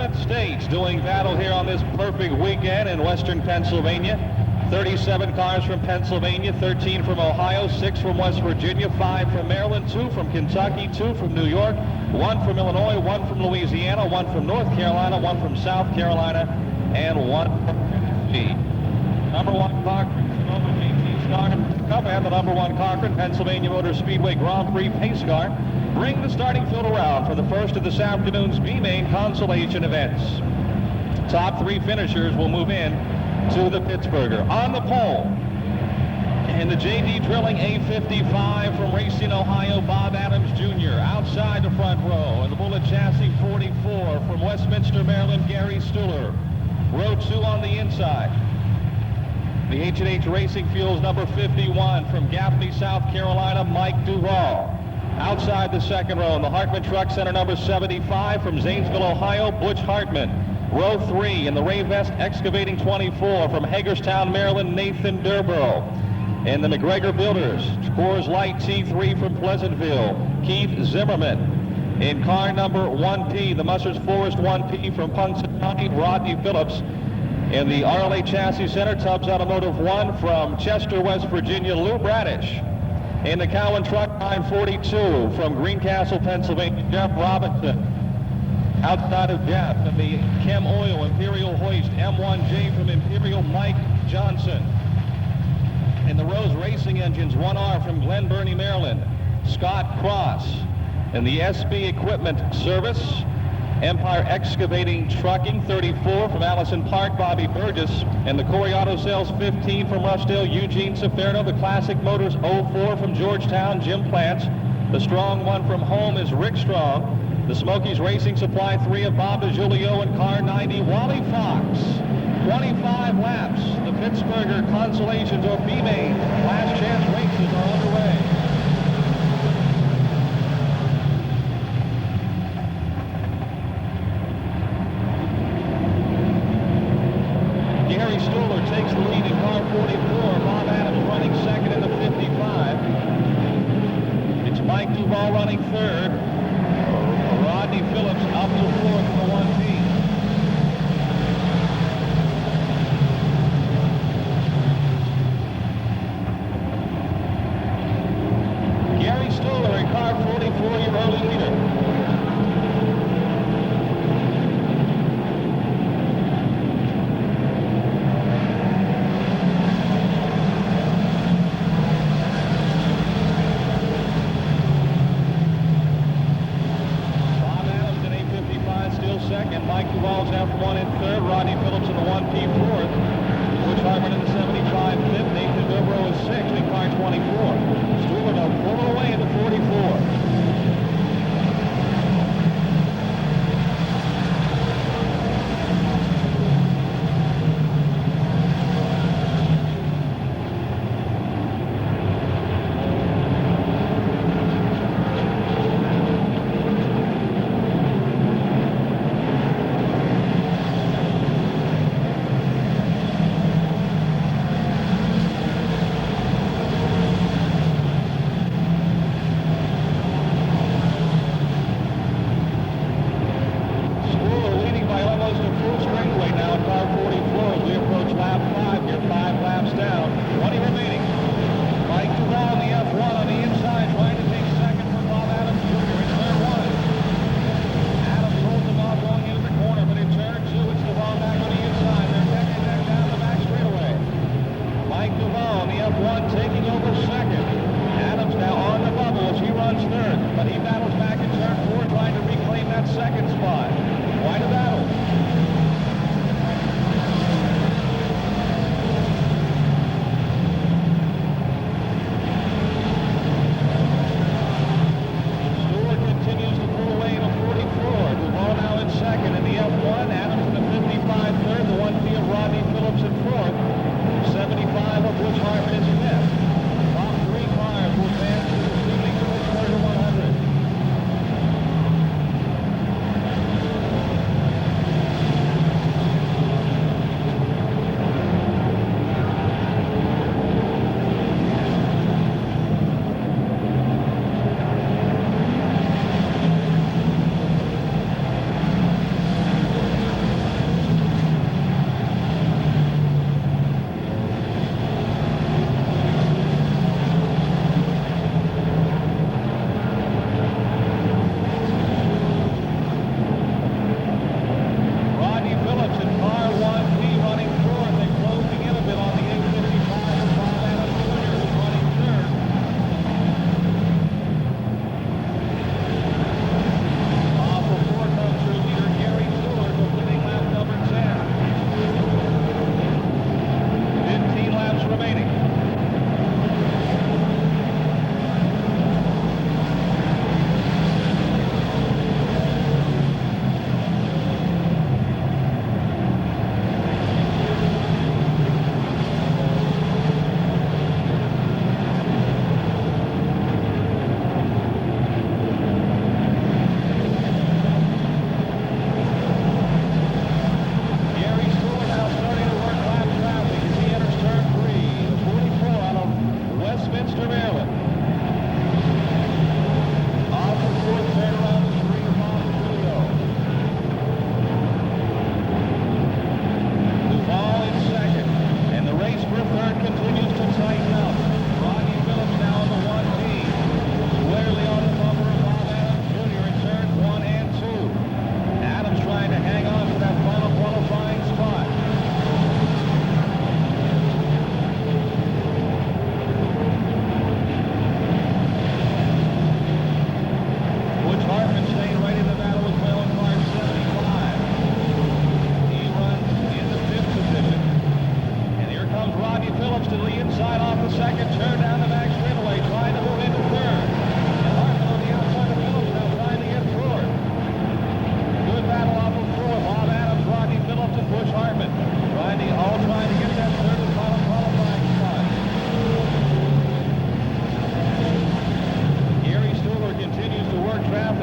11 states doing battle here on this perfect weekend in western Pennsylvania. 37 cars from Pennsylvania, 13 from Ohio, 6 from West Virginia, 5 from Maryland, 2 from Kentucky, 2 from New York, 1 from Illinois, 1 from Louisiana, 1 from North Carolina, 1 from South Carolina, and 1 from Tennessee. Number 1 Cochran Sonoma GT Star Cup and the number 1 Cochran Pennsylvania Motor Speedway Grand Prix pace car bring the starting field around for the first of this afternoon's B-Main consolation events. Top 3 finishers will move in to the Pittsburgher. On the pole, and the J.D. Drilling A55 from Racine, Ohio, Bob Adams Jr. Outside the front row, and the Bullet Chassis 44 from Westminster, Maryland, Gary Stuhler. Row 2 on the inside. The H&H Racing Fuels number 51 from Gaffney, South Carolina, Mike Duvall. Outside the second row, the Hartman Truck Center number 75 from Zanesville, Ohio, Butch Hartman. Row 3 in the Ray Vest Excavating 24 from Hagerstown, Maryland, Nathan Durborough. And the McGregor Builders, Coors Light T3 from Pleasantville, Keith Zimmerman. In car number 1P, the Musser's Forest 1P from Punxsutawney, Rodney Phillips. In the RLA Chassis Center, Tubbs Automotive 1 from Chester, West Virginia, Lou Bradish. In the Cowan Truck Line 42 from Greencastle, Pennsylvania, Jeff Robinson. Outside of Jeff, in the Chem Oil Imperial Hoist M1J from Imperial, Mike Johnson. In the Rose Racing Engines 1R from Glen Burnie, Maryland, Scott Cross. In the SB Equipment Service, Empire Excavating Trucking 34 from Allison Park, Bobby Burgess. And the Corey Auto Sales 15 from Roughdale, Eugene Saferno. The Classic Motors 04 from Georgetown, Jim Plants. The Strong 1 from home is Rick Strong. The Smokies Racing Supply 3 of Bob DeJulio and car 90, Wally Fox. 25 laps. The Pittsburgher Consolations or B-Main last chance races are underway. Gary Stuhler takes the lead in car 44. Bob Adams running second in the 55. It's Mike Duvall running third. Rodney Phillips up to fourth in the 1P. Gary Stuhler in car 44, your early leader. Second, Mike Duvall's F1 in third, Rodney Phillips in the 1P fourth, Butch Hartman in the 75 fifth, Nathan Durborough is sixth in car 24. Stuhler now pulling away in the 44.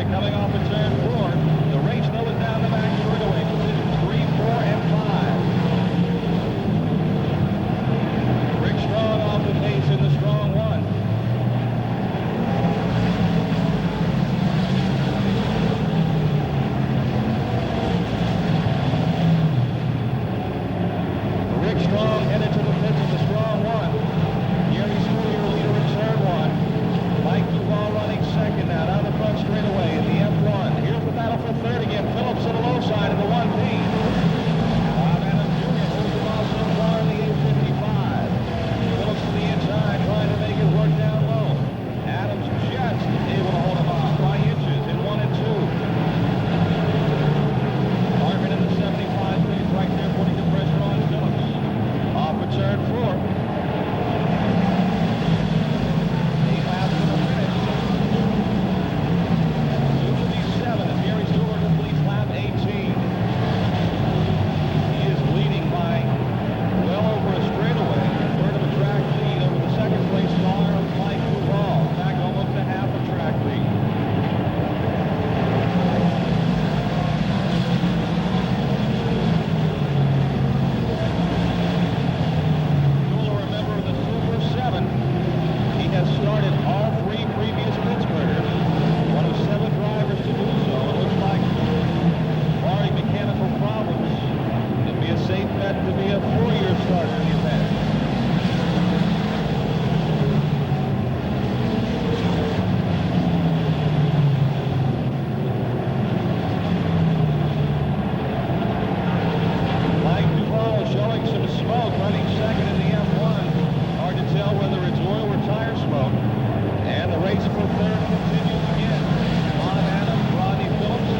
traffic coming off of turn 4. The race though is down the back straightaway. Positions 3, 4, and 5. Rick Strong off the pace in the strong 1. Rick Strong headed to the pits in the strong 1. Gary Stool, your leader in turn 1. Mike Duvall running second now down the front straightaway in the F1. Here's the battle for third again. Phillips to the low side of the 1P. Bob Adams Jr. holds the ball so far in the 855. Phillips to the inside trying to make it work down low. Adams just able to hold him off by inches in 1 and 2. Hartman in the 75 pace right there putting the pressure on Phillips. Off for turn 4. 8 laps to the finish. 2:57 as Gary Stewart completes lap 18. He is leading by well over a straightaway. A third of a track lead over the second place car of Mike Duvall. In fact, almost a half a track lead. Stewart, a member of the Super 7. He has started all 3 previous Pittsburghers. One of 7 drivers to do so. It looks like, barring mechanical problems, it'd be a safe bet to be a 4-year starter in the event. Mike Duvall showing some smoke, running second in the F1. Hard to tell whether it's oil or tire smoke. And the race for third continues again. Bob Adams, Rodney Phillips.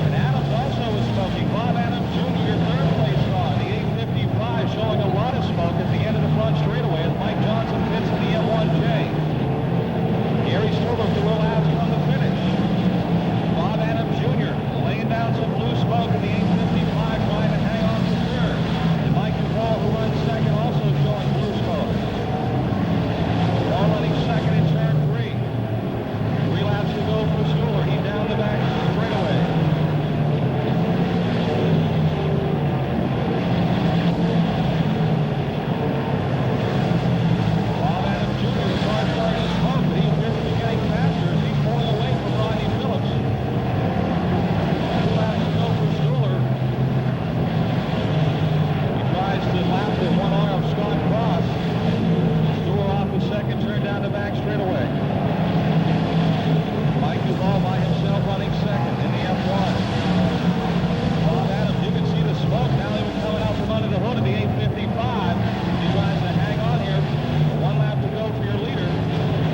And Adams also is smoking. Bob Adams Jr., your third place car, the 855, showing a lot of smoke at the end of the front straightaway as Mike Johnson pits in the M1J. Gary Stewart to will ask on the finish. Bob Adams Jr. laying down some blue smoke in the 855, trying to hang on to third. And Mike Duvall, who runs second, also showing blue smoke. Duvall running second in turn 3. 3 laps to go for Stewart. He's down the back straightaway. Bob Adams Jr. was hard starting to smoke, but he's just getting faster as he's pulling away from Rodney Phillips. 2 laps to go for Stewart. He tries to lap the 1 arm of Scott Cross. Stewart off the second turn down the back straightaway. Mike Duvall by himself running second in the F1. Bob Adams, you can see the smoke now even coming out from under the hood of the 855. He tries to hang on here. 1 lap to go for your leader,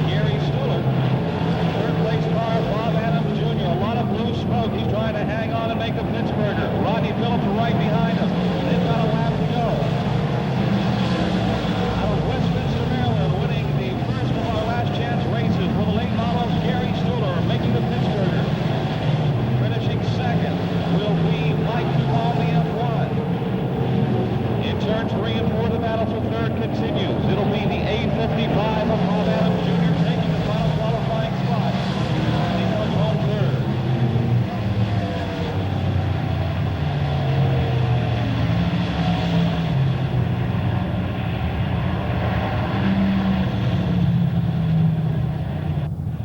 Gary Stewart. Third place car, Bob Adams Jr. A lot of blue smoke. He's trying to hang on and make a Pittsburgher. Rodney Phillips right behind him. They've got a lap to go. Out of Westminster, Maryland, winning the first of our last chance races for the late models, Gary Stewart making the Pittsburgher. Finishing second will be Mike Duvall, the F1. In turns 3 and 4, the battle for third continues. It'll be the 855 of Bob Adams Jr. taking the final qualifying spot. He comes home third.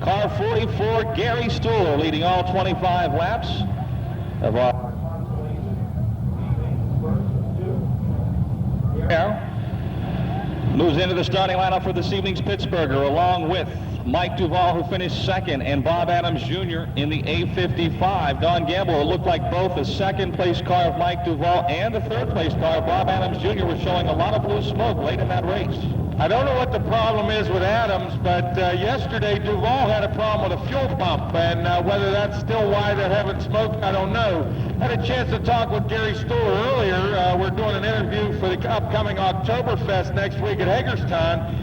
Car 44, Gary Stewart, leading all 25 laps of our... Moves into the starting lineup for this evening's Pittsburgher, along with Mike Duvall, who finished second, and Bob Adams Jr. in the 855. Don Gamble, it looked like both the second-place car of Mike Duvall and the third-place car of Bob Adams Jr. was showing a lot of blue smoke late in that race. I don't know what the problem is with Adams, but yesterday Duvall had a problem with a fuel pump, and whether that's still why they're having smoke, I don't know. Had a chance to talk with Gary Stewart earlier. We're doing an interview for the upcoming Oktoberfest next week at Hagerstown.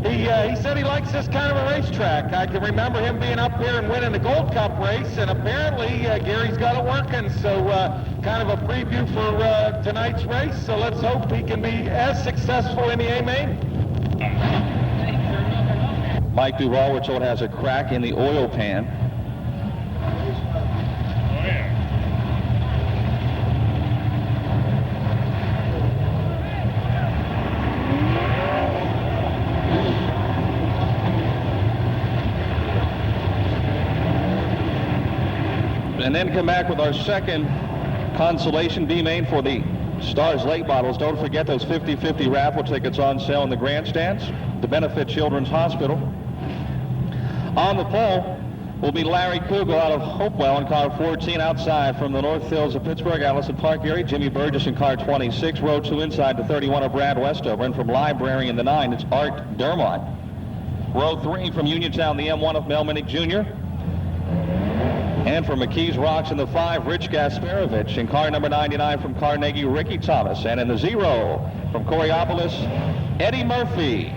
He said he likes this kind of a racetrack. I can remember him being up here and winning the Gold Cup race, and apparently Gary's got it working. So kind of a preview for tonight's race. So let's hope he can be as successful in the A-Main. Mike Duvall, we're told, has a crack in the oil pan. and then come back with our second consolation B main for the Stars late bottles. Don't forget those 50-50 raffle tickets on sale in the grandstands to benefit Children's Hospital. On the pole will be Larry Kugel out of Hopewell in car 14, outside from the North Hills of Pittsburgh, Allison Park area. Jimmy Burgess in car 26. Row 2 inside to 31 of Brad Westover. And from Library in the 9, it's Art Dermott. Row 3 from Uniontown, the M1 of Mel Minnick Jr. And from McKees Rocks in the 5, Rich Gasparovich. In car number 99 from Carnegie, Ricky Thomas. And in the 0 from Coriopolis, Eddie Murphy.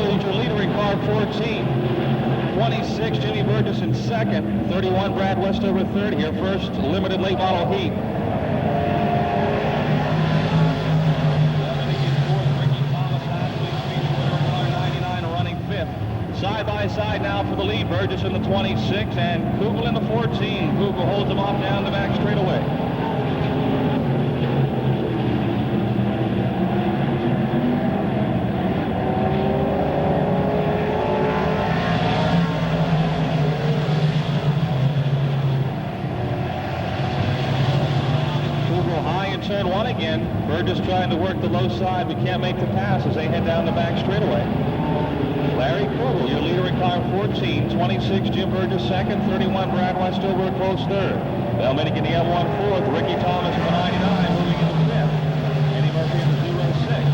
Is your leader in car 14. 26, Jimmy Burgess in second. 31, Brad Westover third here. First limited late model heat. Running fifth. Side by side now for the lead. Burgess in the 26 and Kugel in the 14. Kugel holds him off down the back straightaway. Turn one again. Burgess trying to work the low side, but can't make the pass as they head down the back straightaway. Larry Kugel, your leader in car 14. 26, Jim Burgess second. 31, Brad Westover a close third. Mel Minnick in the M1 fourth. Ricky Thomas in the 99 moving into fifth. Eddie Murphy in the 06.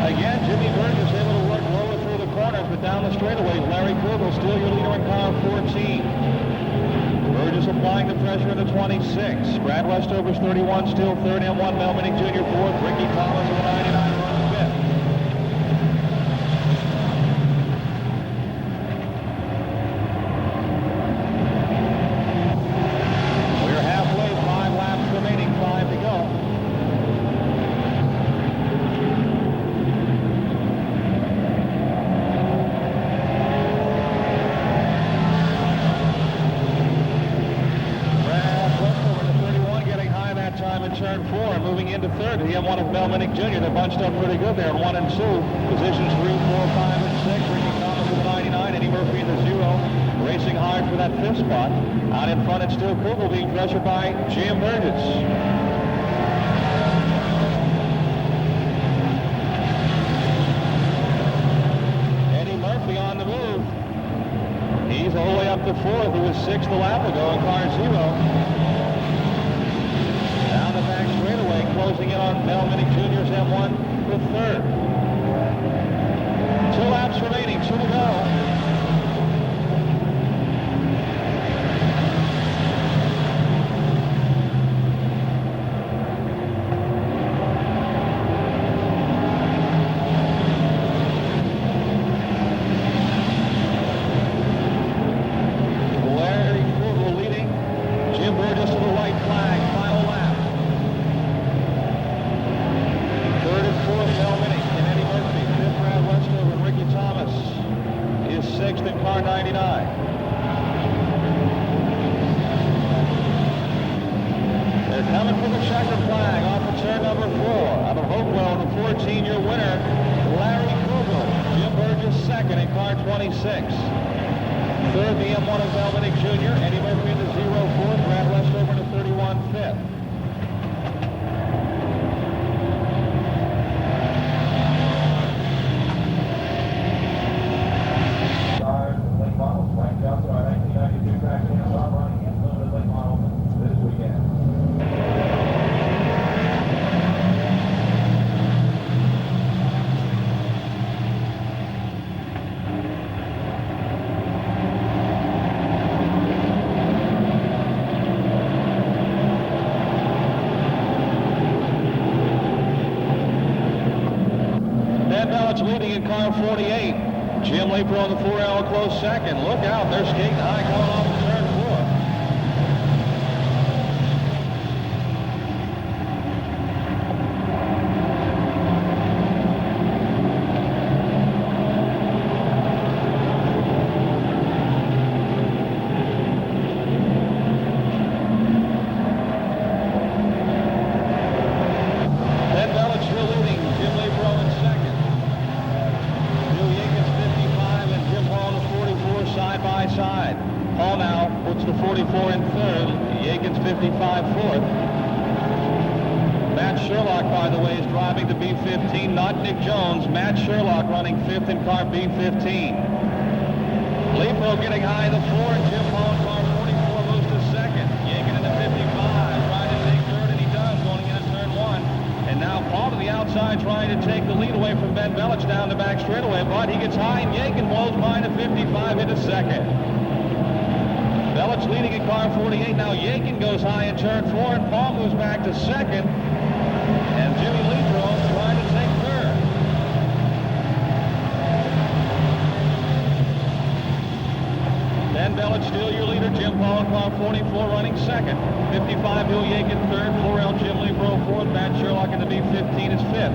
Again, Jimmy Burgess able to work lower through the corners, but down the straightaways, Larry Kugel still your leader in car 14. Burgess applying the pressure in the 26. Brad Westover's 31, still third. M1, Mel Minnick Jr. fourth. Ricky Thomas in the 99 runs fifth. We're halfway, 5 laps remaining, 5 to go. Turn 4, moving into third. The M1 of Mel Minnick Jr. They're bunched up pretty good there in 1 and 2. Positions 3, 4, 5, and 6. Ricky Thomas in the 99. Eddie Murphy in the 0. Racing hard for that fifth spot. Out in front, it's still Kugel being pressured by Jim Burgess. Eddie Murphy on the move. He's all the way up to fourth. He was sixth a lap ago in car 0. Down the back straightaway, closing in on Mel Minnick Jr.'s M1 for third. 2 laps remaining, 2 to go. Larry Kugel leading. Jim Burgess to the white flag, final lap. Third and fourth, Mel Minnick and Eddie Murphy. Fifth, Brad Westover and Ricky Thomas is sixth in car 99. They're coming for the checkered flag off of turn number 4. Out of Hopewell, the 14-year winner, Larry Kugel. Jim Burgess second in car 26. Third, the M1 of Mel Minnick Jr. Eddie Murphy in the 0 fourth. Brad Westover in the 31 fifth. Bellich leading in car 48. Jim Lepro in the 4L close second. Look out, they're skating high going off of turn 4. Ben Bellich still leading. Jim Lepro in second. Bill Jenkins 55 and Jim Hall in the 44 side by side. Hall now puts the 44 in third. Jenkins 55 fourth. Matt Sherlock, by the way, is driving the B-15, not Nick Jones. Matt Sherlock running fifth in car B-15. Lepro getting high in the 4, and Jim Hall in car 44 moves to second. Jenkins in the 55, trying to take third, and he does, going into turn 1. And now Paul to the outside, trying to take the lead away from Ben Bellich down the back straightaway, but he gets high, and Jenkins blows by to 55 into second. Bellich leading in car 48. Now Jenkins goes high in turn 4, and Paul moves back to second. And Jimmy Lepro trying to take third. Ben Bellich still your leader. Jim Paul in car 44 running second. 55 Bill Jenkins third. 4L Jim Lepro fourth. Matt Sherlock in the B-15 is fifth.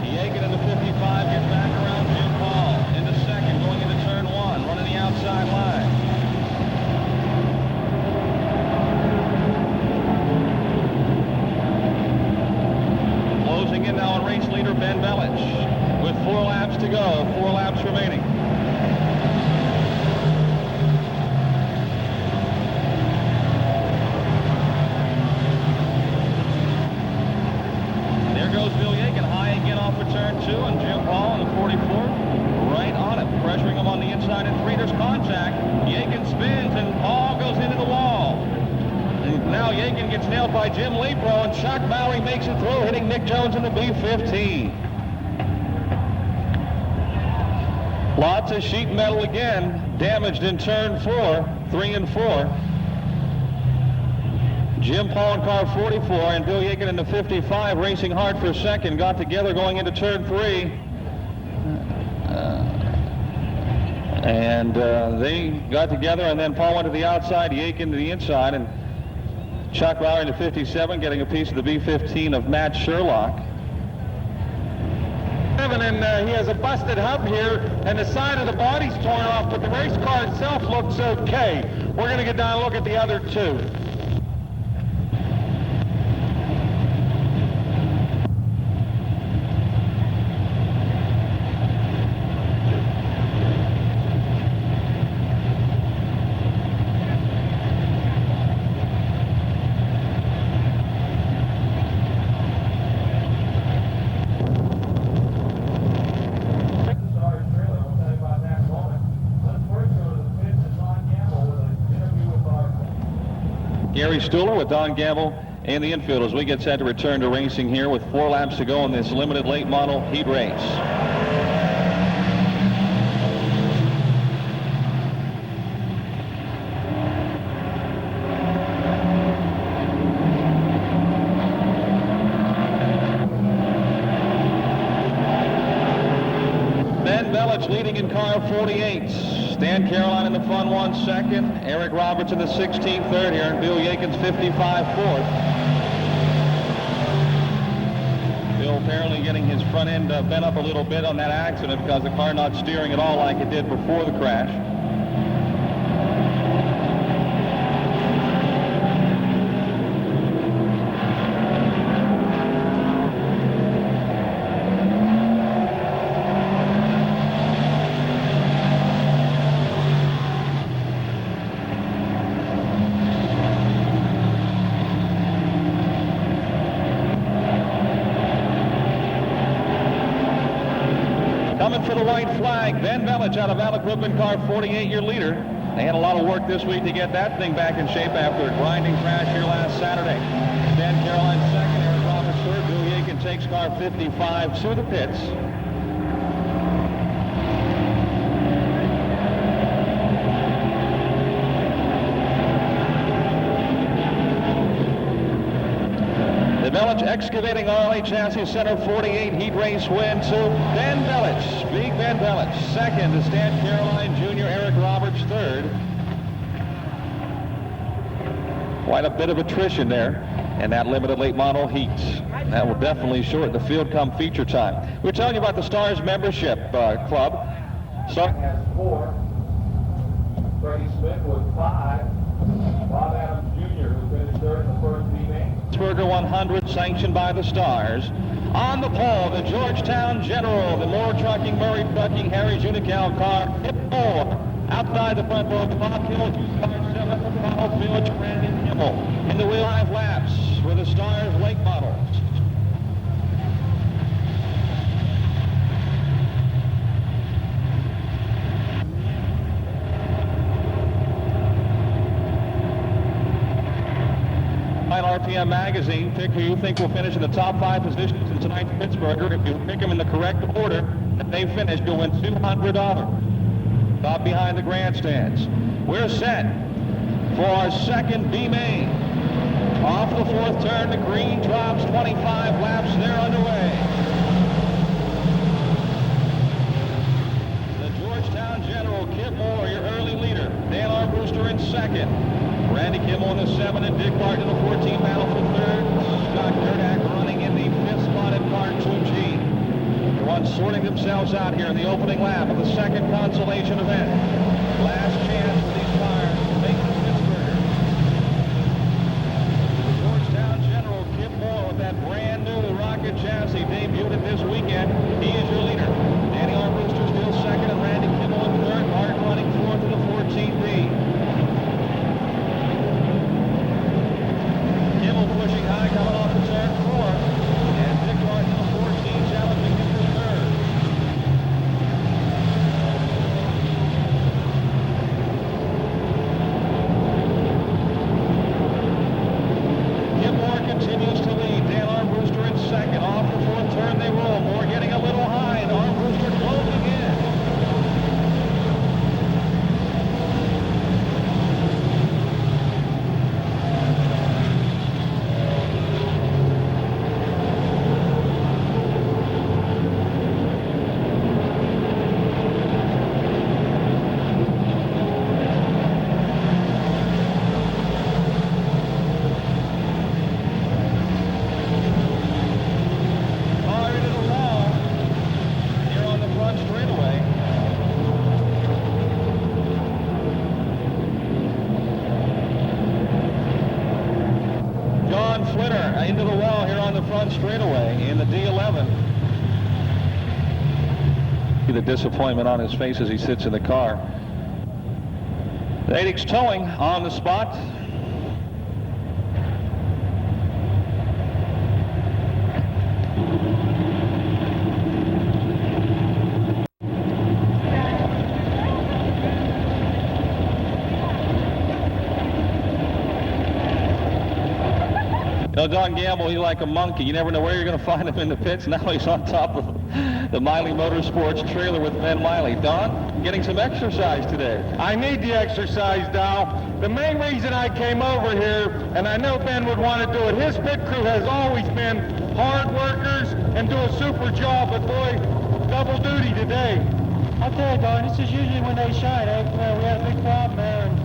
Jenkins in the 55 gets back around Jim Paul into second, going into turn 1, running the outside line. Closing in now on race leader Ben Bellich with 4 laps to go, 4 laps remaining. There goes Bill Jenkins high again off of turn 2, and Jim Paul in the 44 right on it, pressuring him on the inside in 3. There's contact. Jenkins spins, and Paul goes into the wall. And now Jenkins gets nailed by Jim Lepro, and Chuck Bowery makes it through, hitting Nick Jones in the B-15. Lots of sheet metal again, damaged in turn 4, 3 and 4. Jim Paul in car 44 and Bill Jenkins in the 55 racing hard for second, got together going into turn 3. They got together, and then Paul went to the outside, Jenkins to the inside, and Chuck Bowery in the 57 getting a piece of the B-15 of Matt Sherlock. And he has a busted hub here, and the side of the body's torn off, but the race car itself looks okay. We're going to get down and look at the other 2. Gary Stuhler with Don Gamble and the infield as we get set to return to racing here with 4 laps to go in this limited late model heat race. Ben Bellich leading in car 48. Stan Caroline in the fun 1 second. Eric Roberts in the 16th third here, and Bill Jenkins 55 fourth. Bill apparently getting his front end bent up a little bit on that accident because the car not steering at all like it did before the crash. Coming for the white flag, Ben Bellich out of Alec Ripman car 48, your leader. They had a lot of work this week to get that thing back in shape after a grinding crash here last Saturday. Stan Caroline second, Eric Roberts third. Bill Jenkins takes car 55 to the pits. Challenge Excavating RLA Chassis Center 48 heat race win to Ben Bellich. Big Ben Bellich. Second to Stan Caroline Jr., Eric Roberts third. Quite a bit of attrition there in that limited late model heat. That will definitely shorten the field come feature time. We're telling you about the Stars membership club. Starting has 4. Freddie Smith with 5. Bob Adams Jr., who finished third in the first B-main. Pittsburgher 100 sanctioned by the Stars. On the pole, the Georgetown General, the Moore Trucking, Murray Trucking, Harry Junical car, Hip Moore. Outside the front row, Bob Hill, car 7, Ronald Village, Brandon Himmel. In the wheel 5 laps for the Stars late models. RPM Magazine, pick who you think will finish in the top 5 positions in tonight's Pittsburgher. If you pick them in the correct order that they finish, you'll win $200. Stop behind the grandstands. We're set for our second B-main. Off the 4th turn, the green drops 25 laps. They're underway. The Georgetown General, Kip Moore, your early leader. Dan Armbruster in second. Randy Kimmel in the 7 and Dick Martin in the 14 battle for third. Scott Gerdak running in the 5th spot in car 2G. The ones sorting themselves out here in the opening lap of the second consolation event. Last chance for these cars to make the Pittsburgher. The Georgetown General Kip Moore with that brand new rocket chassis debuted this weekend. He is your leader. Danny Armbruster still second and Randy Kimmel in third. Martin running fourth in the 14B. Pushing high, coming off the turn 4, and Dick Martin in the 14 challenging him for third. Kip Moore continues to lead. Dan Armbruster in second. Off the 4th turn they roll. Moore getting a little high, and Armbruster closing in. Into the wall here on the front straightaway in the D11. See the disappointment on his face as he sits in the car. Adix Towing on the spot. You know, Don Gamble, he's like a monkey. You never know where you're going to find him in the pits. Now he's on top of the Miley Motorsports trailer with Ben Miley. Don, getting some exercise today. I need the exercise, Dow. The main reason I came over here, and I know Ben would want to do it, his pit crew has always been hard workers and do a super job, but boy, double duty today. I'll tell you, Don, this is usually when they shine. We had a big problem there, and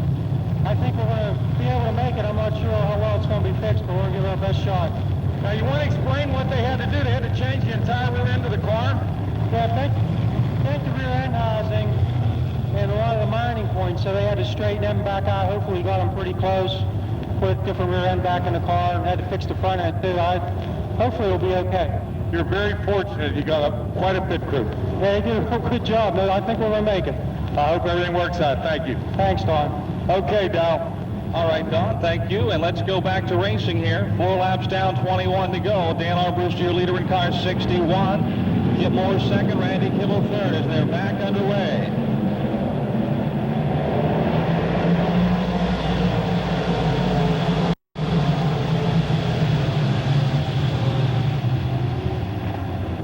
I think we're going to be able to make it. I'm not sure how well it's going to be fixed, but we're going to give it our best shot. Now, you want to explain what they had to do? They had to change the entire rear end of the car? Yeah, take the rear end housing and a lot of the mining points, so they had to straighten them back out. Hopefully, we got them pretty close. Put different rear end back in the car, and had to fix the front end, too. Hopefully, it'll be okay. You're very fortunate. You got quite a pit crew. Yeah, they did a good job. No, I think we're going to make it. I hope everything works out. Thank you. Thanks, Don. Okay, Dow. All right, Don, thank you. And let's go back to racing here. 4 laps down, 21 to go. Dan Armbruster, your leader in car 61. Kip Moore second, Randy Kimmel third as they're back underway.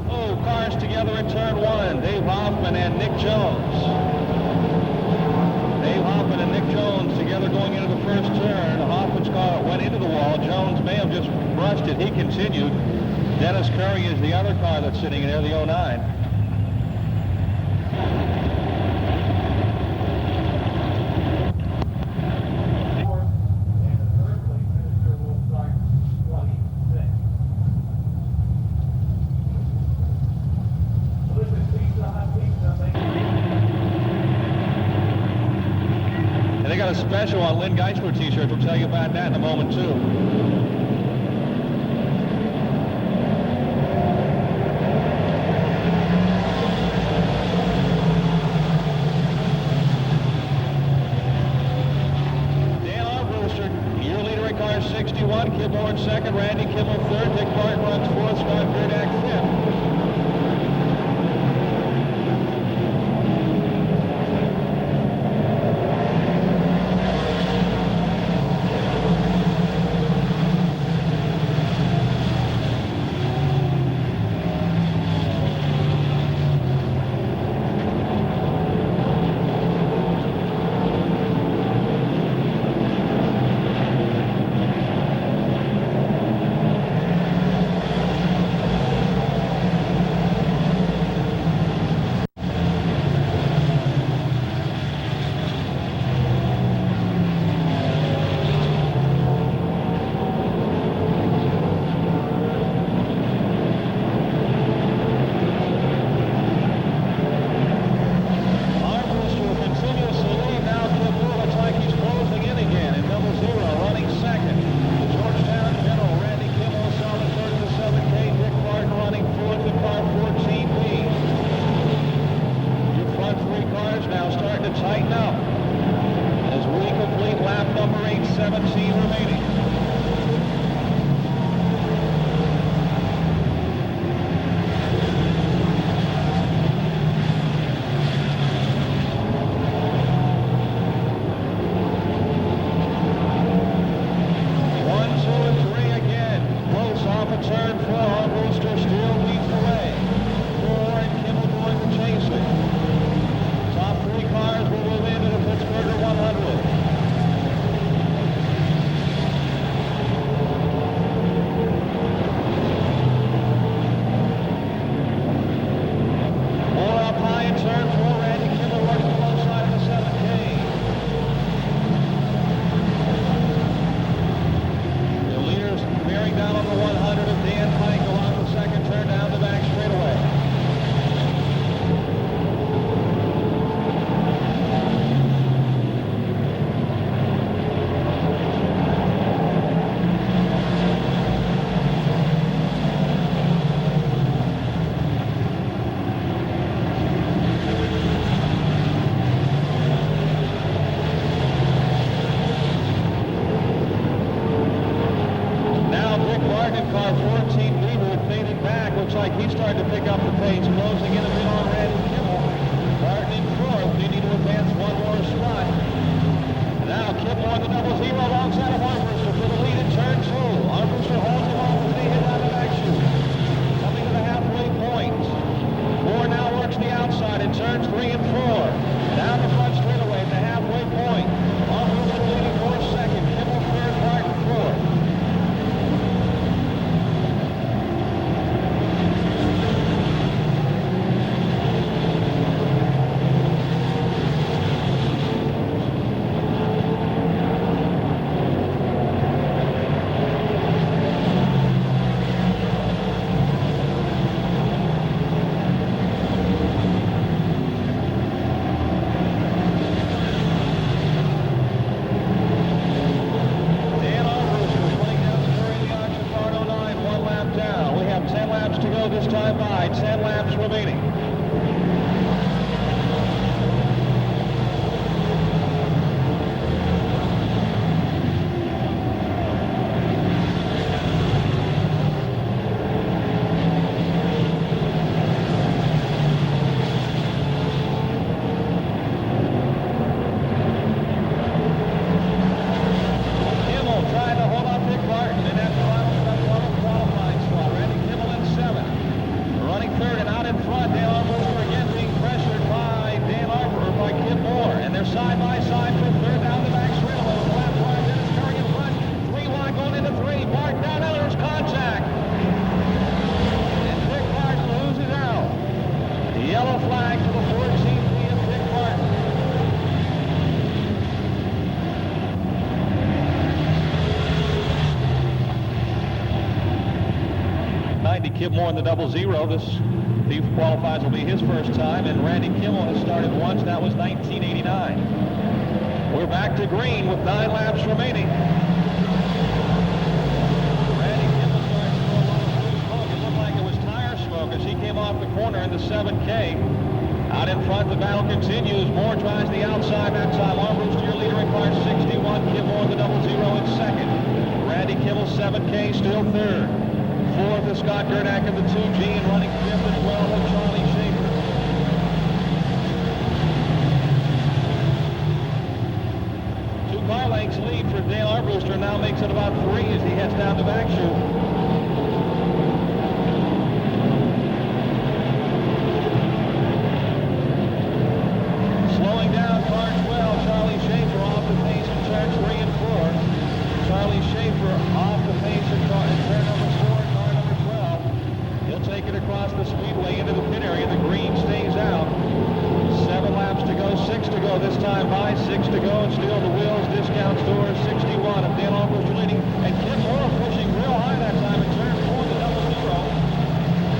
Oh, cars together in turn 1. Dave Hoffman and Nick Jones. Dave Hoffman and Nick Jones together going into the first turn. Hoffman's car went into the wall. Jones may have just crushed it. He continued. Dennis Curry is the other car that's sitting in there, the 09. And they got a special on Lynn Geisler t-shirts. We'll tell you about that in a moment, too. Dan Armbruster, year leader in car 61. Kim Moore in second. Randy Kimmel third. Dick Martin runs fourth. Scott Verdak fifth. Side by side for third down the back straight. A left wide, Dennis Curry in front. 3 wide going into 3. Martin down, Eller's caught. Kip Moore in the 00. This he qualifies will be his first time, and Randy Kimmel has started once. That was 1989. We're back to green with 9 laps remaining. Randy Kimmel starts to throw a lot of blue smoke. It looked like it was tire smoke as he came off the corner in the 7K. Out in front, the battle continues. Moore tries the outside that time. Armbruster, your leader in car 61. Kip Moore in the 00 in second. Randy Kimmel 7K still third. Fourth is Scott Gerdak in the 2G, and running fifth as well with Charlie Schaefer. Two car lengths lead for Dale Armbruster, now makes it about 3 as he heads down to back chute. Slowing down, car 12, Charlie Schaefer off the pace in turn 3 and 4. Charlie Schaefer off the pace in turn number 4. He'll take it across the speedway into the pit area. The green stays out. 7 laps to go, 6 to go this time by, 6 to go, and still the wheels, discount store, 61. And Dan Armbruster leading, and Kip Moore pushing real high that time in turn 4 the 00.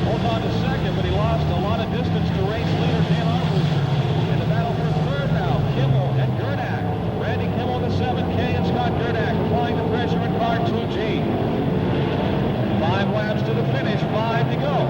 Holds on to second, but he lost a lot of distance to race leader Dan Armbruster. In the battle for third now, Kimmel and Gerdak. Randy Kimmel in the 7K and Scott Gerdak applying the pressure in car 2G. 5 laps to the finish, 5 to go.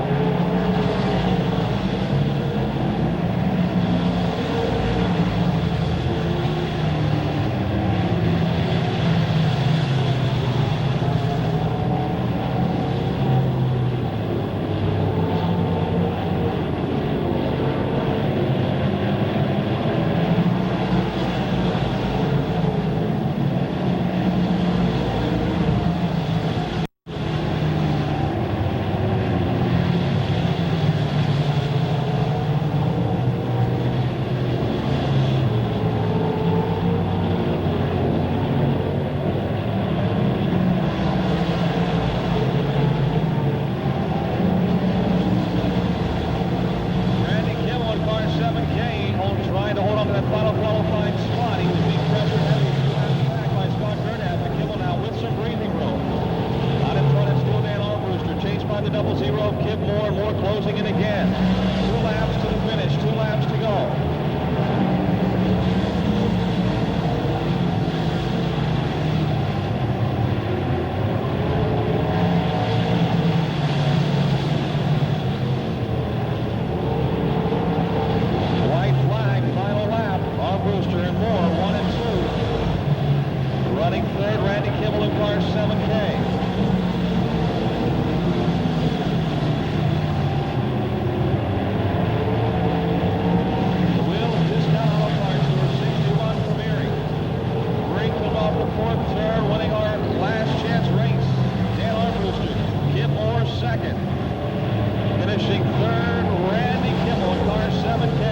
Kip Moore and Moore closing in again. 2 laps to the finish, 2 laps to go. White flag, final lap. Armbruster and Moore, 1 and 2. Running third, Randy Kimmel in car 7K. Second. Finishing third, Randy Kimmel in car 7K.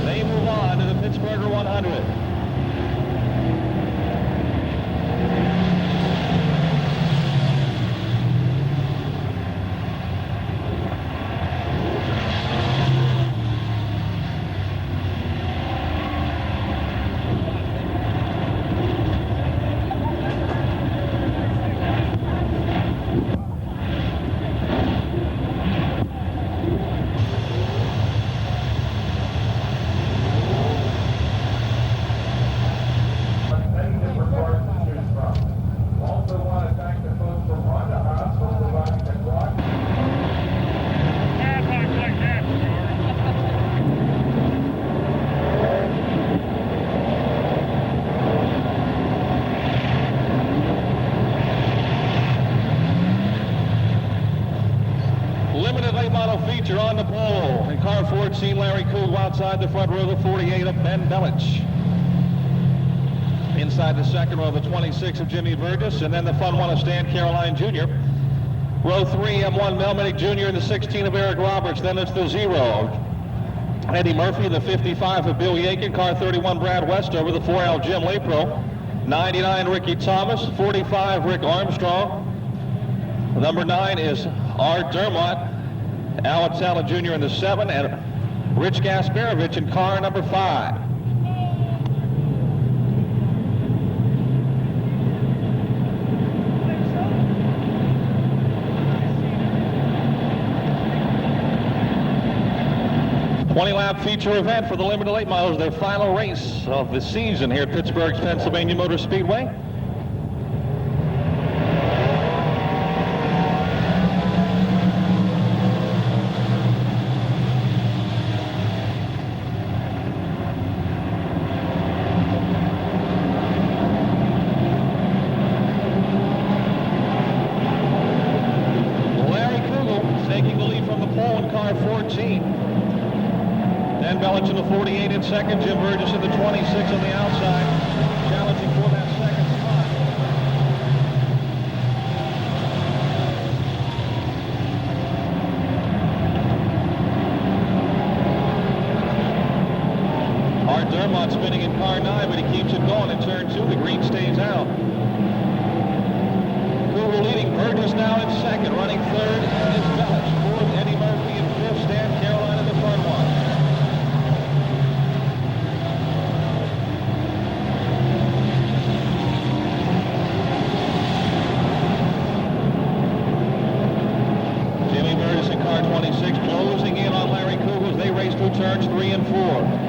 They move on to the Pittsburgher 100. Feature on the pole. In car 14, Larry Cool outside the front row, the 48 of Ben Belich. Inside the second row, the 26 of Jimmy Burgess, and then the fun one of Stan Caroline Jr. Row 3, M1 Melnick Jr. and the 16 of Eric Roberts. Then it's the 0. Eddie Murphy, the 55 of Bill Yakin, car 31 Brad Westover, the 4L Jim Lepro, 99 Ricky Thomas, 45 Rick Armstrong. Number 9 is Art Dermott. Alan Sala Jr. in the 7, and Rich Gasparovich in car number 5. 20-lap feature event for the limited late models, their final race of the season here at Pittsburgh's Pennsylvania Motor Speedway. Taking the lead from the pole in car 14. Dan Bellich in the 48 in second. Jim Burgess in the 26 on the outside, challenging for that second spot. Art Dermott spinning in car 9, but he keeps it going in turn 2. The green stays out. Kugel leading. Burgess now in second. Running third is Bellich. Fourth, Eddie Murphy. And fifth, Stan Caroline in the front one. Jimmy Burgess in car 26 closing in on Larry Kugel as they race through turns 3 and 4.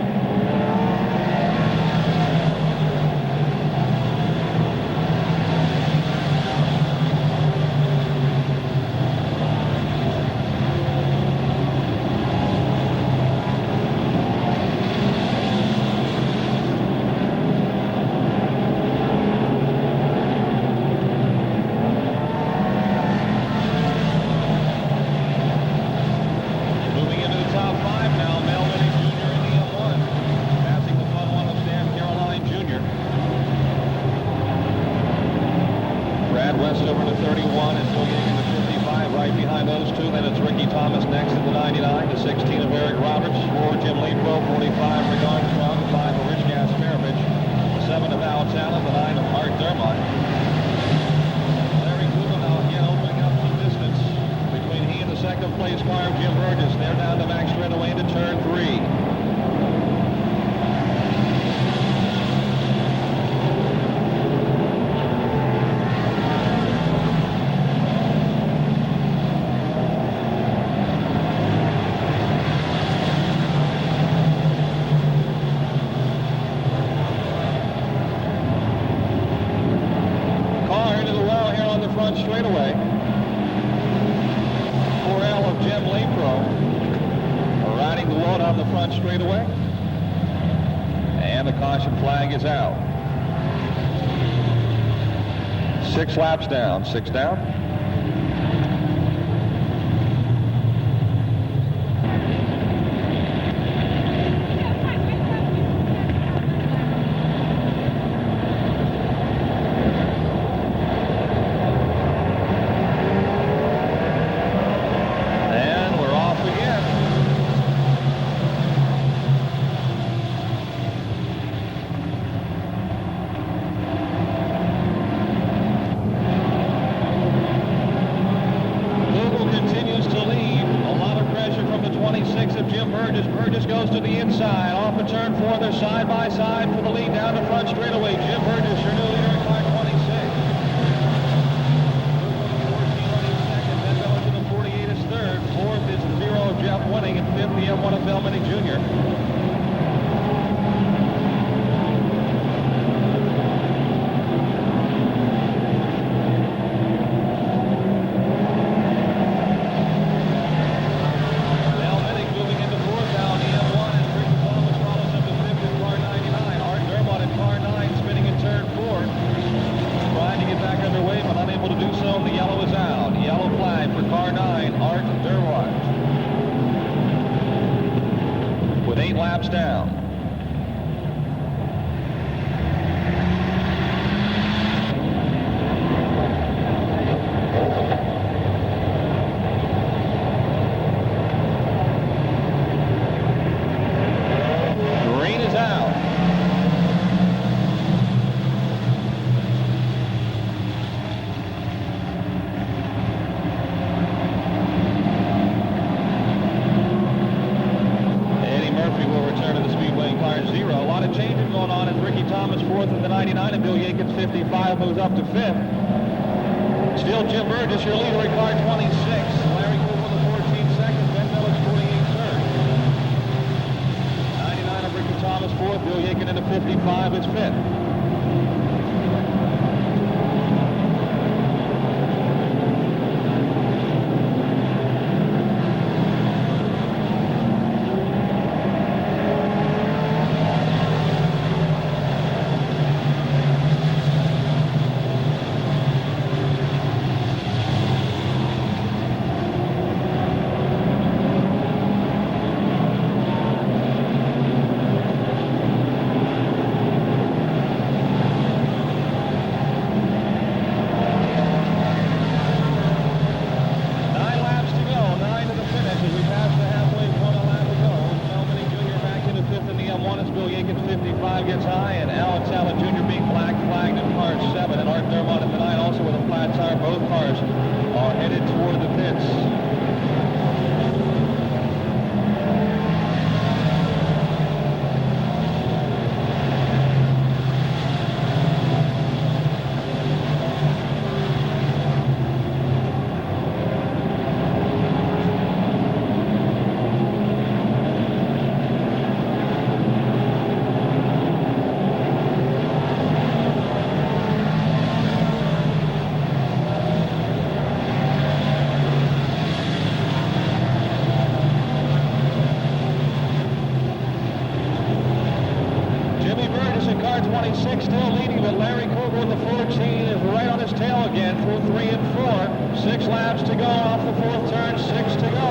Over to 31 and Bill Yeager to 55. Right behind those two, then it's Ricky Thomas next at the 99. The 16 of Eric Roberts. 4 Jim Lepro. 45 for Armstrong. 5 of Rich Gasparovich. 7 of Alex Allen. The 9 of Art Dermott. Larry Kugel now again opening up some distance between he and the second place car of Jim Burgess. They're down the back straightaway into turn 3. Front straightaway. 4L of Jim Lepro riding the load on the front straightaway. And the caution flag is out. 6 laps down. 6 down. Burgess goes to the inside, off of turn 4, they're side by side for the lead down the front straightaway. Jim Burgess, your new leader in car 26. 14 running second, then going to the 48 is third. Fourth is the 0 of Jeff Winning, and fifth the M1 of Belmini Jr. With 8 laps down. Green is out. A lot of changes going on as Ricky Thomas 4th in the 99 and Bill Yeager 55 moves up to 5th. Still Jim Burgess, your leader in car 26. Larry Kugel in the 14 second. Ben Bellich 48 third. second into 55 is fifth. Still leading, but Larry Kugel in the 14 is right on his tail again through 3 and 4. 6 laps to go off the 4th turn, 6 to go.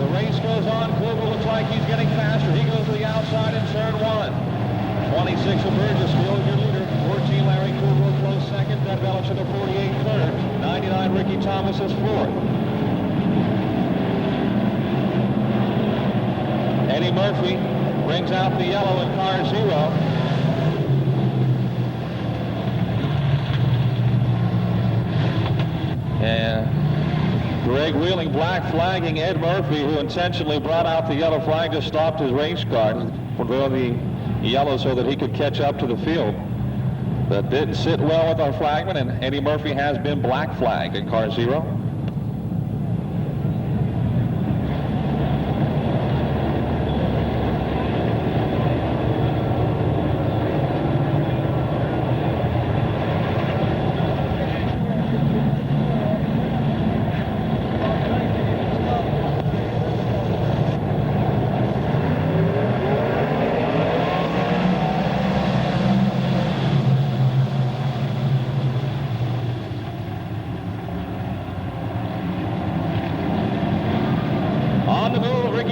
The race goes on. Kugel looks like he's getting faster. He goes to the outside in turn 1. 26 of Burgess still your leader. 14 Larry Kugel close second. Ben Belich in the 48 third. 99 Ricky Thomas is 4th. Eddie Murphy brings out the yellow in car 0. And Greg Wheeling black flagging Ed Murphy, who intentionally brought out the yellow flag, just stopped his race car for the yellow so that he could catch up to the field. That didn't sit well with our flagman, and Eddie Murphy has been black flagged in car 0.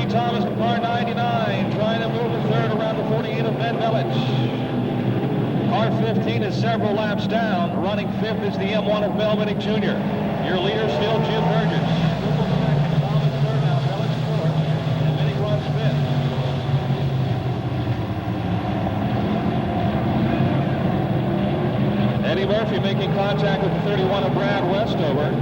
Thomas in car 99, trying to move the third around the 48 of Ben Belich. Car 15 is several laps down. Running fifth is the M1 of Mel Minnick Jr. Your leader still Jim Burgess. Thomas third now, Belich fourth, and Minnick runs fifth. Eddie Murphy making contact with the 31 of Brad Westover.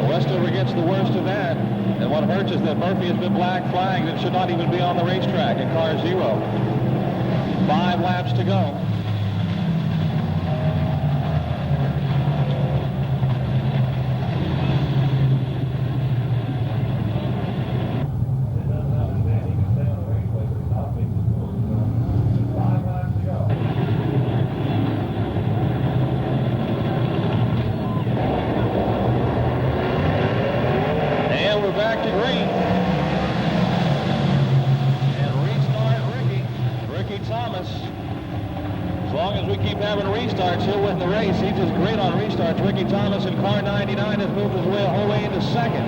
Westover gets the worst of that. And what hurts is that Murphy has been black flagged and should not even be on the racetrack in car 0. 5 laps to go. Back to green. And restart Ricky Thomas. As long as we keep having restarts, he'll win the race. He's just great on restarts. Ricky Thomas in car 99 has moved his way whole way into second.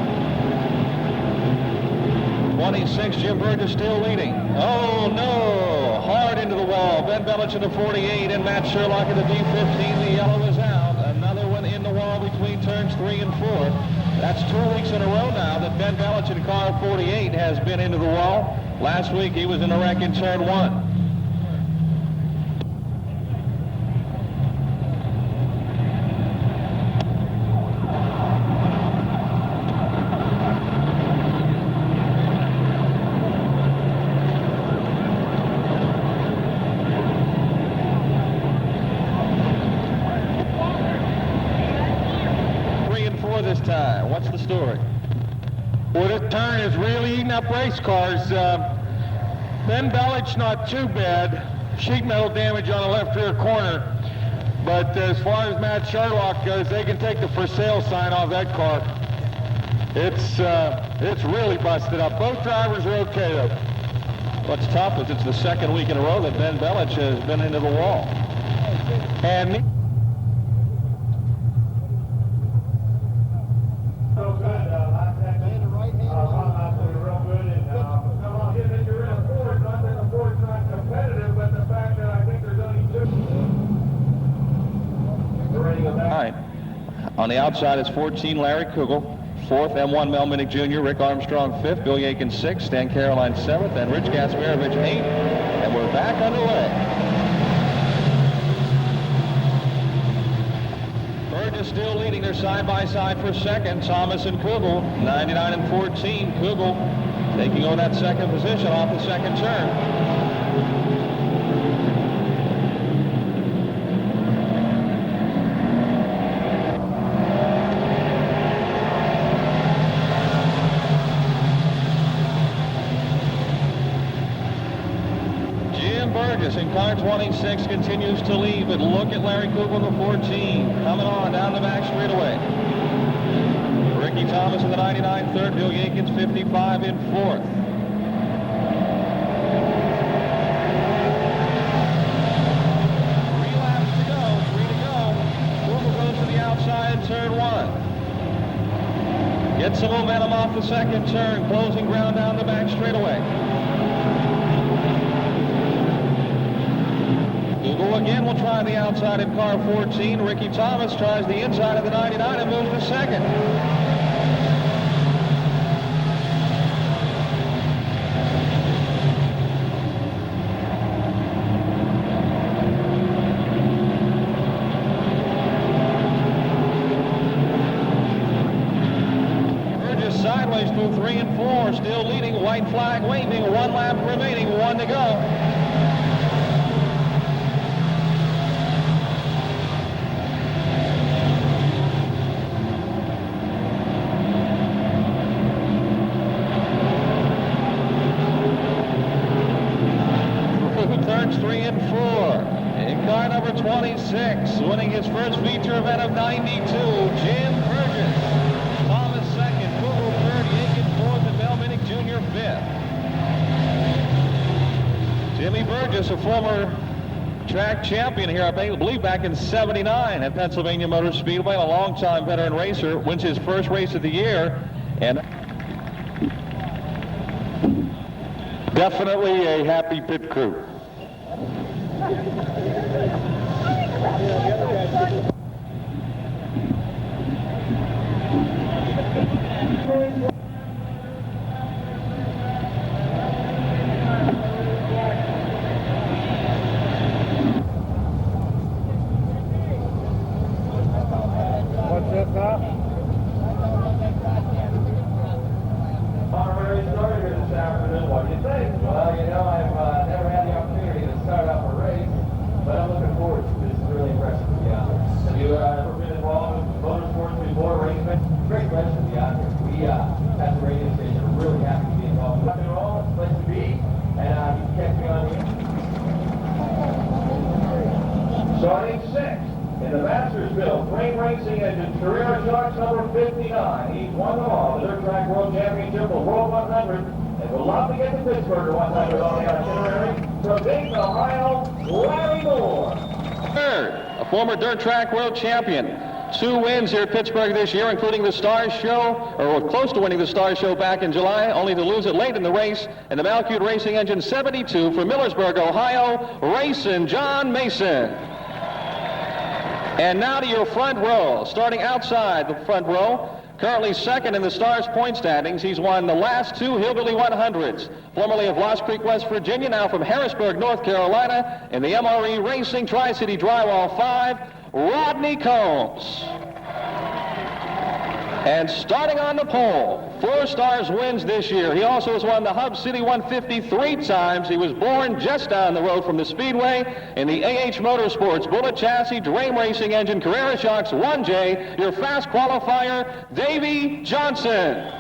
26, Jim Burgess still leading. Oh no! Hard into the wall. Ben Belich in the 48 and Matt Sherlock in the D15. The yellow is out. Another one in the wall between turns 3 and 4. That's 2 weeks in a row now that Ben Belich in car 48 has been into the wall. Last week he was in a wreck in turn 1. This time. What's the story? Well, this turn is really eating up race cars. Ben Bellich's not too bad. Sheet metal damage on the left rear corner. But as far as Matt Sherlock goes, they can take the for sale sign off that car. It's really busted up. Both drivers are okay though. What's tough is it's the second week in a row that Ben Bellich has been into the wall. And On the outside is 14, Larry Kugel. 4th, M1 Mel Minnick Jr., Rick Armstrong 5th, Bill Yakin 6th, Stan Caroline 7th, and Rich Gasparovich 8th. And we're back underway. Burgess still leading their side-by-side for second. Thomas and Kugel, 99 and 14. Kugel taking over that second position off the second turn. Burgess in car 26 continues to lead, but look at Larry Kugel in the 14, coming on down the back straightaway. Ricky Thomas in the 99 third, Bill Yankins 55 in 4th. Three laps to go. Kugel goes to the outside in turn 1. Gets some momentum off the second turn, closing ground down the back straightaway. Kugel again will try the outside in car 14. Ricky Thomas tries the inside of the 99 and moves to second. Burgess sideways through 3 and 4, still leading, white flag waving, 1 lap remaining, 1 to go. Turns 3 and 4. In car number 26, winning his first feature event of 92, Jim Burgess. Thomas second, Kugel third, Yakin fourth, and Mel Minnick Jr. fifth. Jimmy Burgess, a former track champion here, I believe back in '79 at Pennsylvania Motor Speedway, a longtime veteran racer, wins his first race of the year, and definitely a happy pit crew. What's this now? Honorary starter here this afternoon. What do you think? Well, you know, I've never had the opportunity to start off a race, but I'm looking forward to it. This is really impressive to be out there. Have you ever been involved in motorsports before, racing? Great pleasure to be out here. We at the radio station are really happy to be involved. Rock and roll, it's a place to be, and you can catch me on the Starting 6th. In the Mastersville Frame Racing Engine, Career Sharks number 59. He's won them all. The Dirt Track World Championship, the World 100, and would love to get the Pittsburgher 100 on the itinerary. From Dayton, Ohio, Larry Moore. Third, a former Dirt Track World Champion. 2 wins here at Pittsburgh this year, including the Stars Show, or close to winning the Stars Show back in July, only to lose it late in the race. In the Malcute Racing Engine 72 from Millersburg, Ohio, racing John Mason. And now to your front row, starting outside the front row, currently second in the Stars point standings. He's won the last 2 Hillbilly 100s, formerly of Lost Creek, West Virginia, now from Harrisburg, North Carolina, in the MRE Racing Tri-City Drywall 5, Rodney Combs. And starting on the pole, 4 Stars wins this year. He also has won the Hub City 150 3 times. He was born just down the road from the Speedway in the AH Motorsports Bullet Chassis Drame Racing Engine Carrera Shocks 1J, your fast qualifier, Davey Johnson.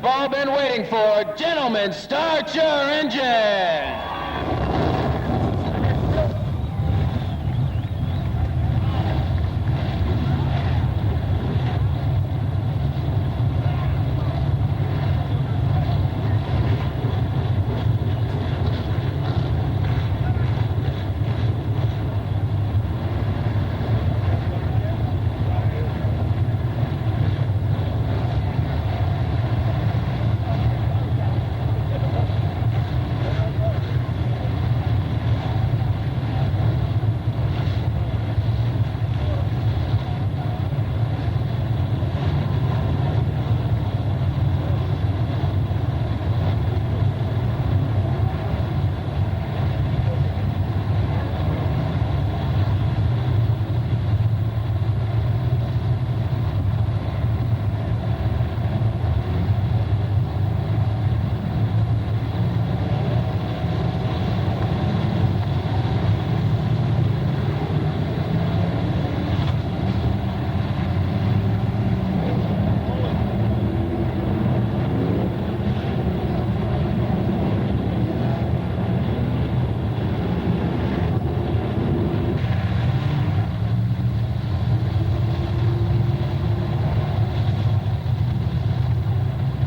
We've all been waiting for. Gentlemen, start your engine.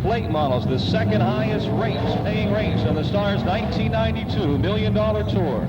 Late models, the second highest paying race on the Stars 1992 $1 Million Tour.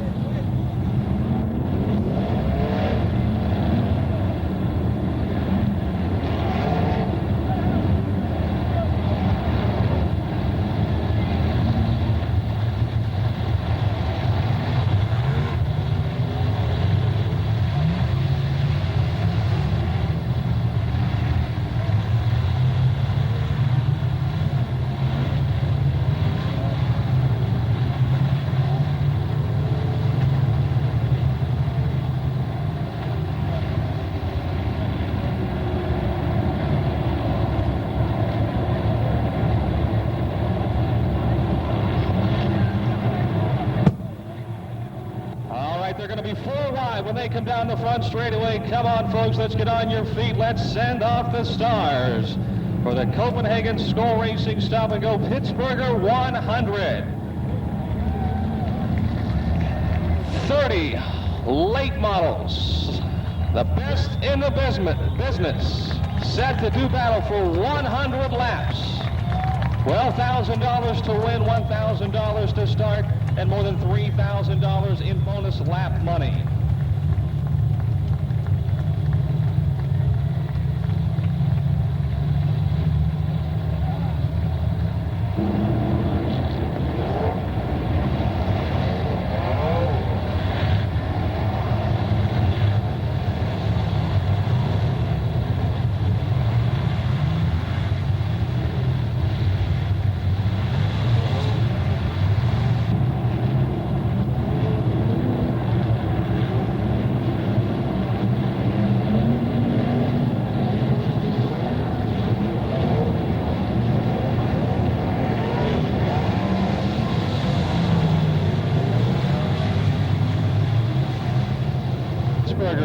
They're going to be 4 wide when they come down the front straightaway. Come on, folks, let's get on your feet. Let's send off the Stars for the Copenhagen Skull Racing Stop and Go Pittsburgher 100. 30 late models, the best in the business, set to do battle for 100 laps. $12,000 to win, $1,000 to start, and more than $3,000 in bonus lap money.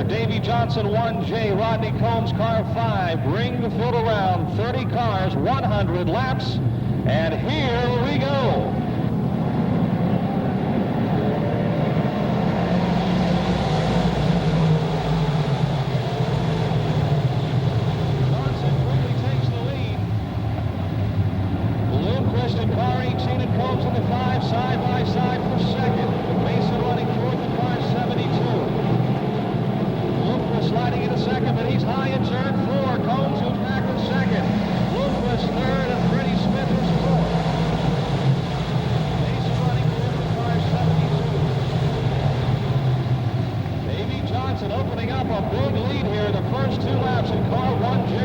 Davey Johnson 1J, Rodney Combs car 5. Bring the field around, 30 cars, 100 laps, and here we go. Johnson quickly takes the lead. Bloomquist in car 18 and Combs in the 5, side by side for second. Mason running fourth in car 72. Sliding into second, but he's high in turn 4. Combs goes back in second. Bloomquist third, and Freddie Smith is fourth. Mason running fourth in car 72. Davey Johnson opening up a big lead here in the first 2 laps in car 1J.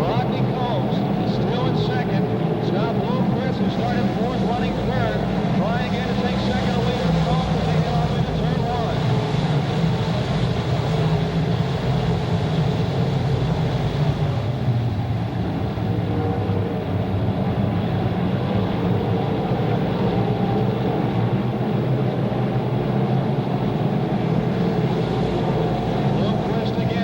Rodney Combs still in second. Scott Bloomquist, who started fourth, running third. Trying again to take second lead from Combs to take it off into turn 1. Bloomquist again.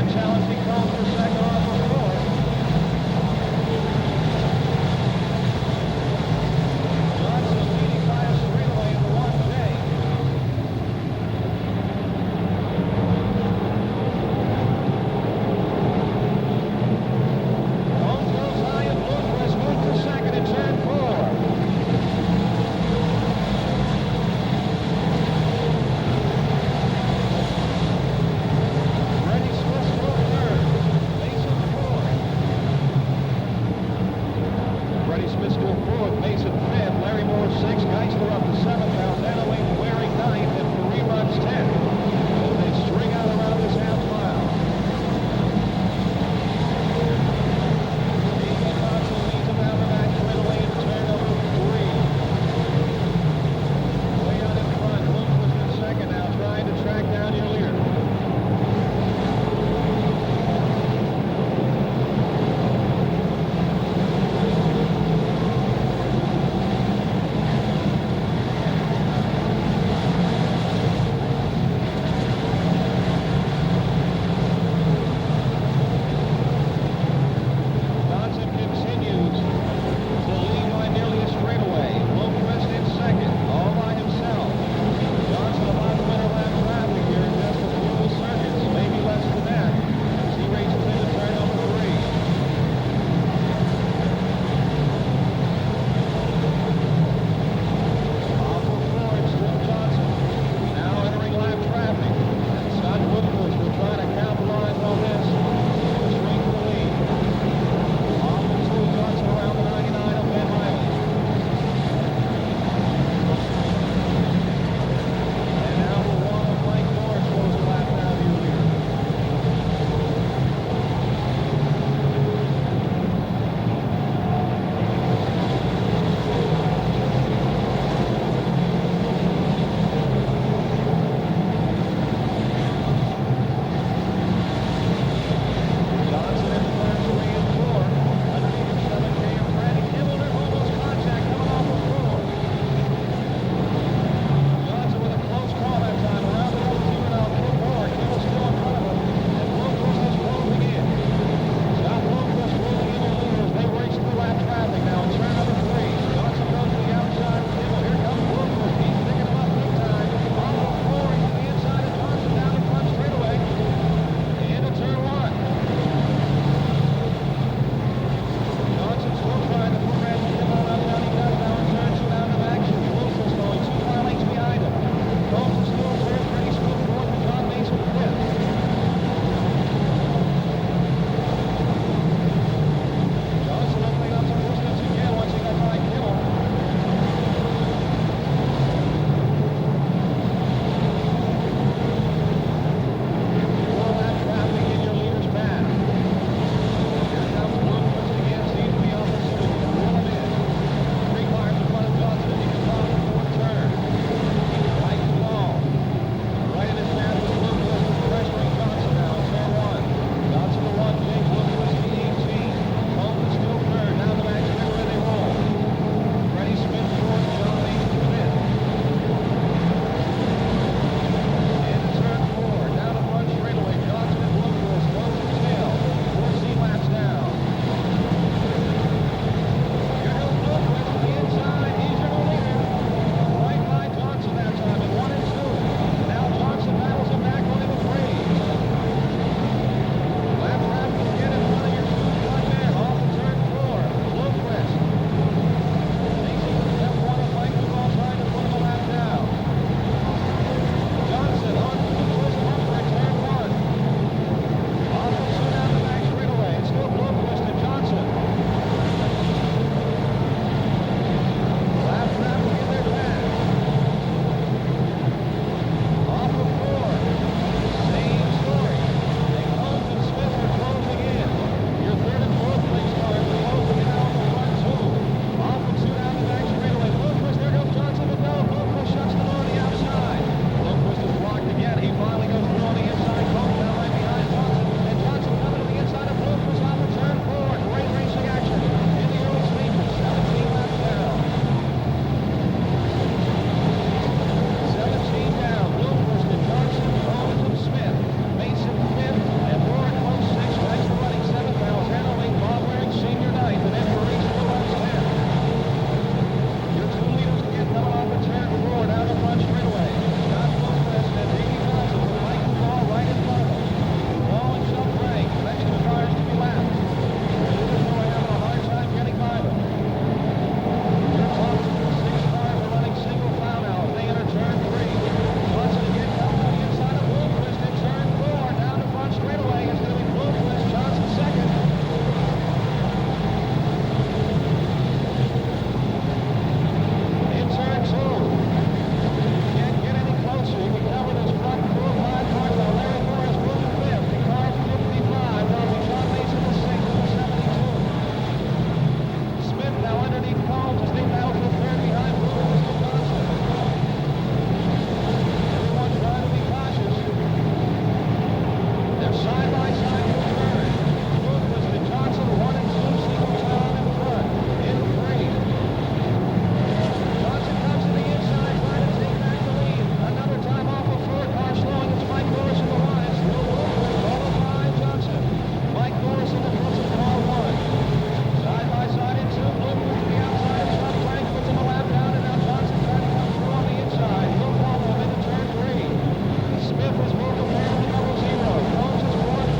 side by side to third. Fourth was to Johnson, 1 and 2, single time in front. In 3. Johnson comes to the inside, trying to take back the lead. Another time off of 4, car slowing. It's Mike Norris in the line. Still moving, followed by Johnson. Mike Norris in the front of car 1. Side by side in 2, moving to the outside. Top Frank puts him a lap down, and now Johnson trying to come through on the inside. He'll follow him into turn 3. Smith has moved ahead to double zero. Jones is 4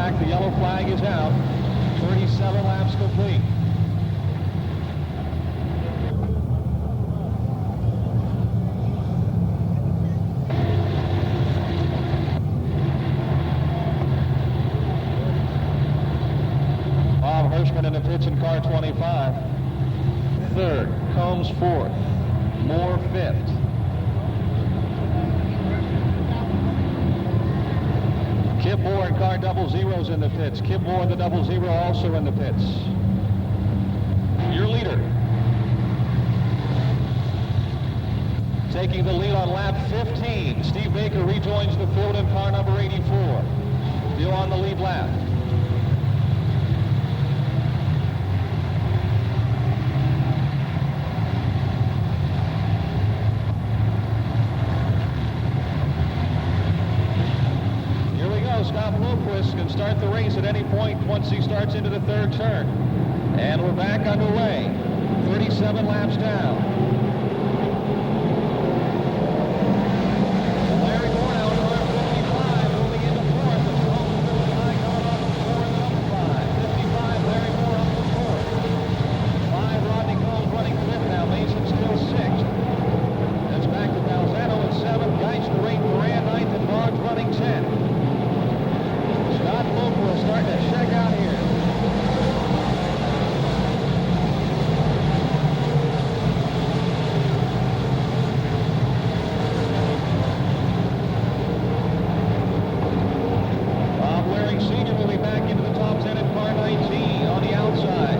track. The yellow flag is out. 37 laps complete. Bob Hirschman in the pits in car 25. Third, Combs fourth, Moore fifth. Kip Moore in car 00's in the pits. Kip Moore in the 00 also in the pits. Your leader. Taking the lead on lap 15. Steve Baker rejoins the field in car number 84. Still on the lead lap. Scott Bloquist can start the race at any point once he starts into the third turn. And we're back underway. 37 laps down. Larry Moore now in car 55, moving into fourth. The Combs moving high, coming off the four and up to five. 55, Larry Moore up to fourth. 5, Rodney Combs running fifth now. Mason still sixth. That's back to Balzano at 7th. Geisler 8th, Moran 9th, and Boggs running 10th. Scott Bloquist starting to check out here. Bob Waring Sr. will be back into the top 10 at car 19 on the outside.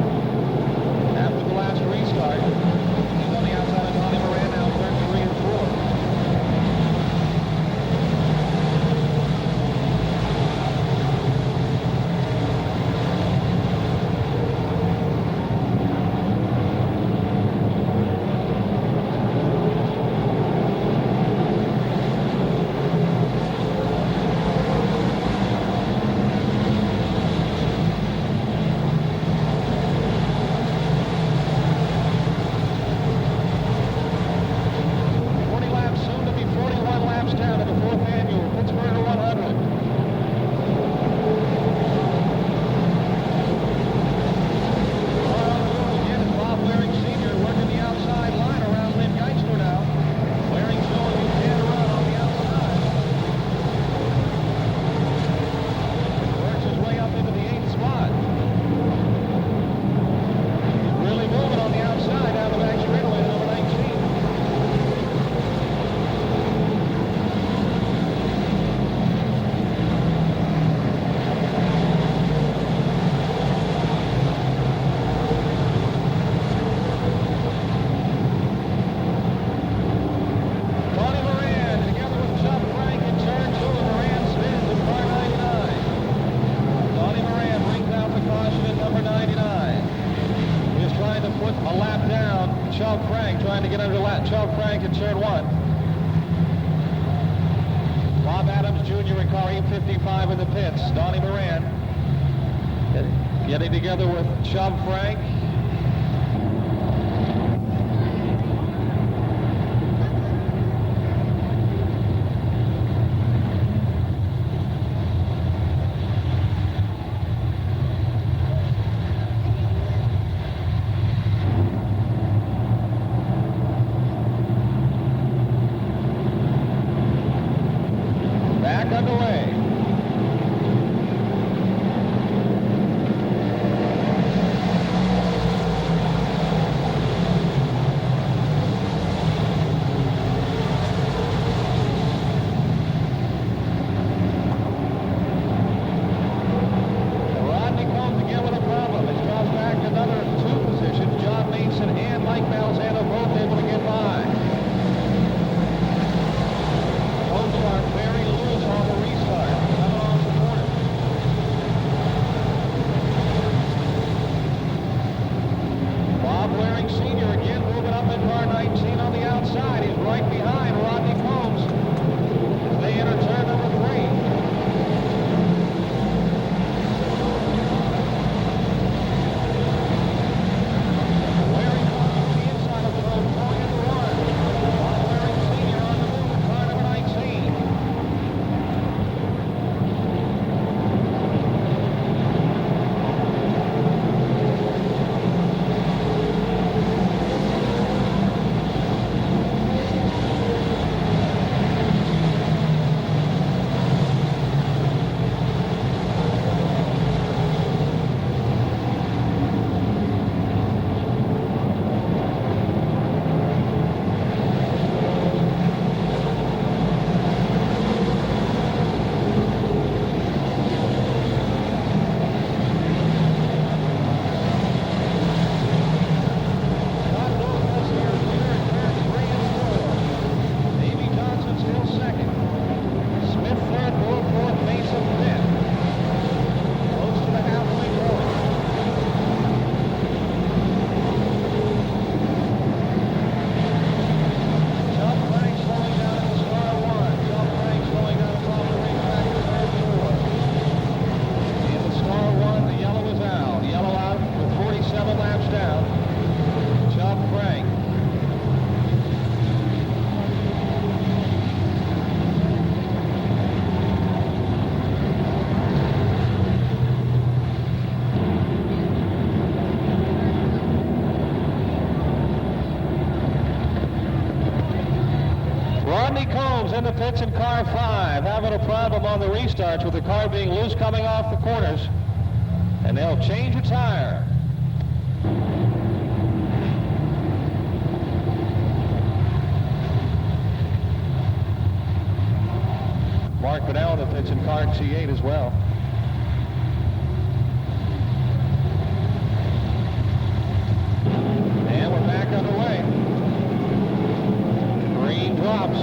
After the last restart, he's on the outside of Tony Moran now, turn 3 and 4. Down to the 4th annual Pittsburgher 100. Again, and Bob Waring Sr. working the outside line around Lynn Geisler now. Waring showing he can run on the outside. Works his way up into the 8th spot. Really moving on the outside out of the back straightaway, number 19. Trying to get under Chubb Frank in turn 1. Bob Adams Jr. in car 855 in the pits. Donnie Moran getting together with Chubb Frank. Underway. in the pits in car 5, having a problem on the restarts with the car being loose coming off the corners. And they'll change a tire. Mark Bedell in the pits in car T8 as well. And we're back underway. Green drops.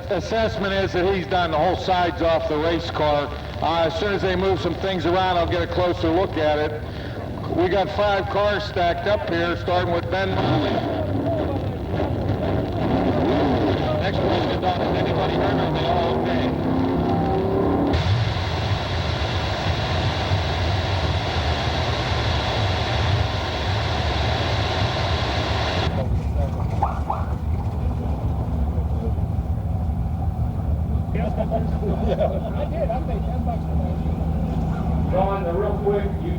Assessment is that he's done the whole sides off the race car. As soon as they move some things around, I'll get a closer look at it. We got 5 cars stacked up here, starting with Ben Molly. Next question, Don, is anybody hurt or are they all okay? I did. I paid $10 for that. Ron, real quick, you.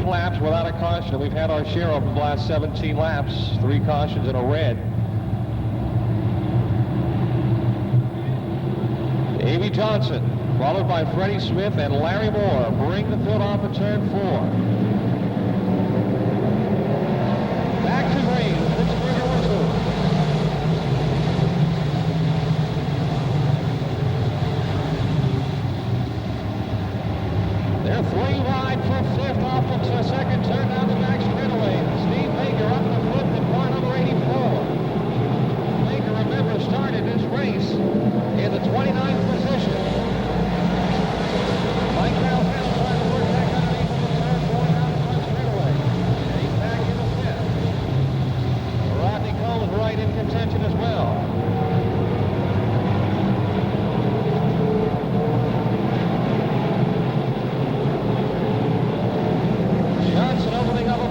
Laps without a caution. We've had our share of the last 17 laps. 3 cautions and a red. Davey Johnson, followed by Freddie Smith and Larry Moore, bring the field off at turn 4. Back to green, Pittsburgher whistle. They're 3 wide for 5th off the second turn down the back straightaway. Steve Baker up the foot in car number 84. Baker, remember, started this race in the 29th position. Mike Valhalla trying to work back underneath the turn, going down the front straightaway. And he's back in the 5th. Rodney Cole is right in contention as well. Johnson opening up a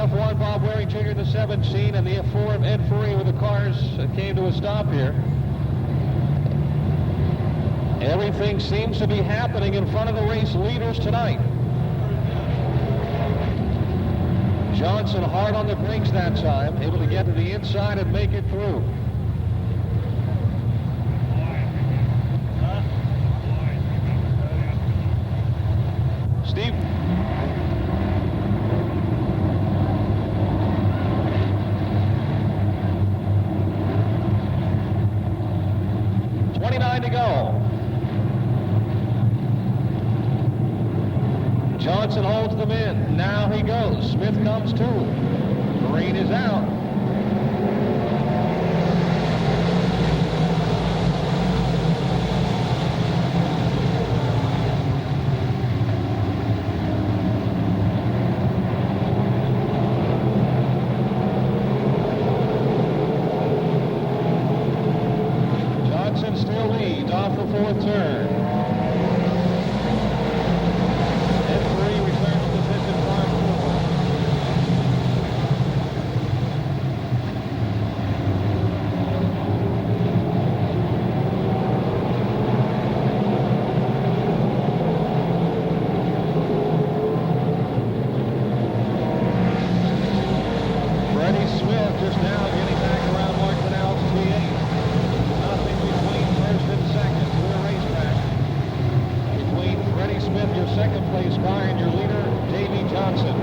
F1, Bob Waring Jr. in the 17, and the F4 of Ed Furry with the cars came to a stop here. Everything seems to be happening in front of the race leaders tonight. Johnson hard on the brakes that time, able to get to the inside and make it through. Steve. To go. Johnson holds them in. Now he goes. Smith comes to. Green is out. Still leads off the fourth turn. F3 returns to position 5-4. Freddie Smith just now getting back around Mark Canal's T8. Nothing between first and second to the racetrack. Between Freddie Smith, your second place car, and your leader, Davey Johnson.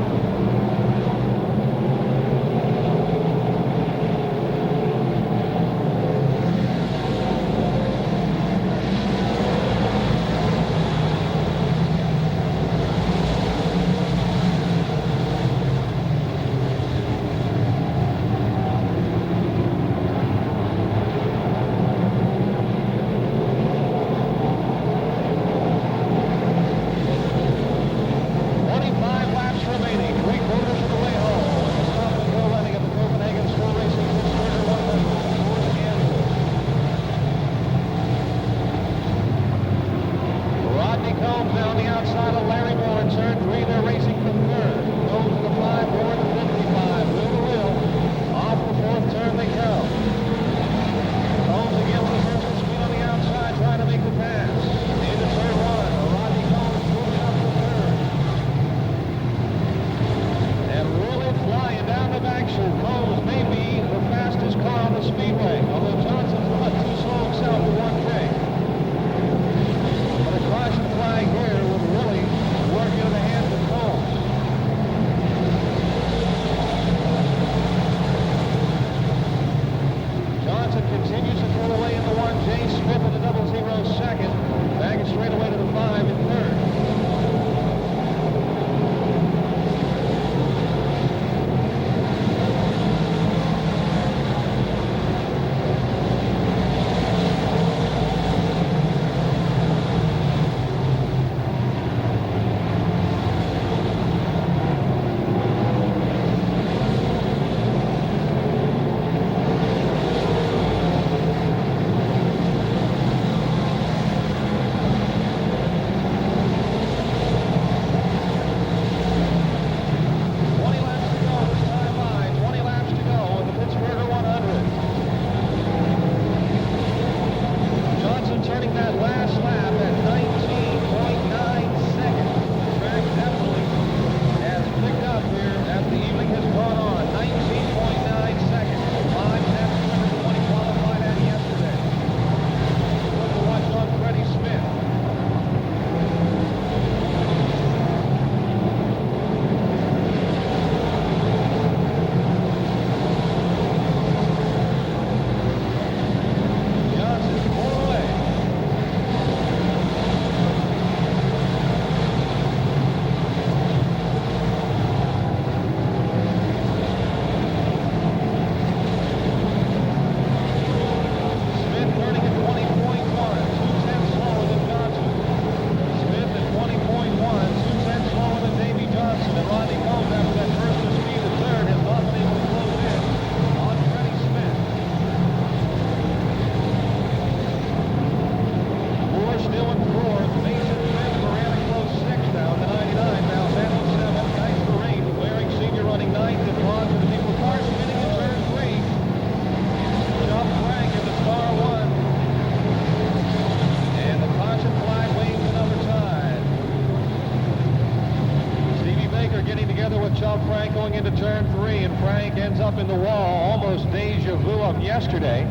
going into turn 3, and Frank ends up in the wall, almost deja vu of yesterday.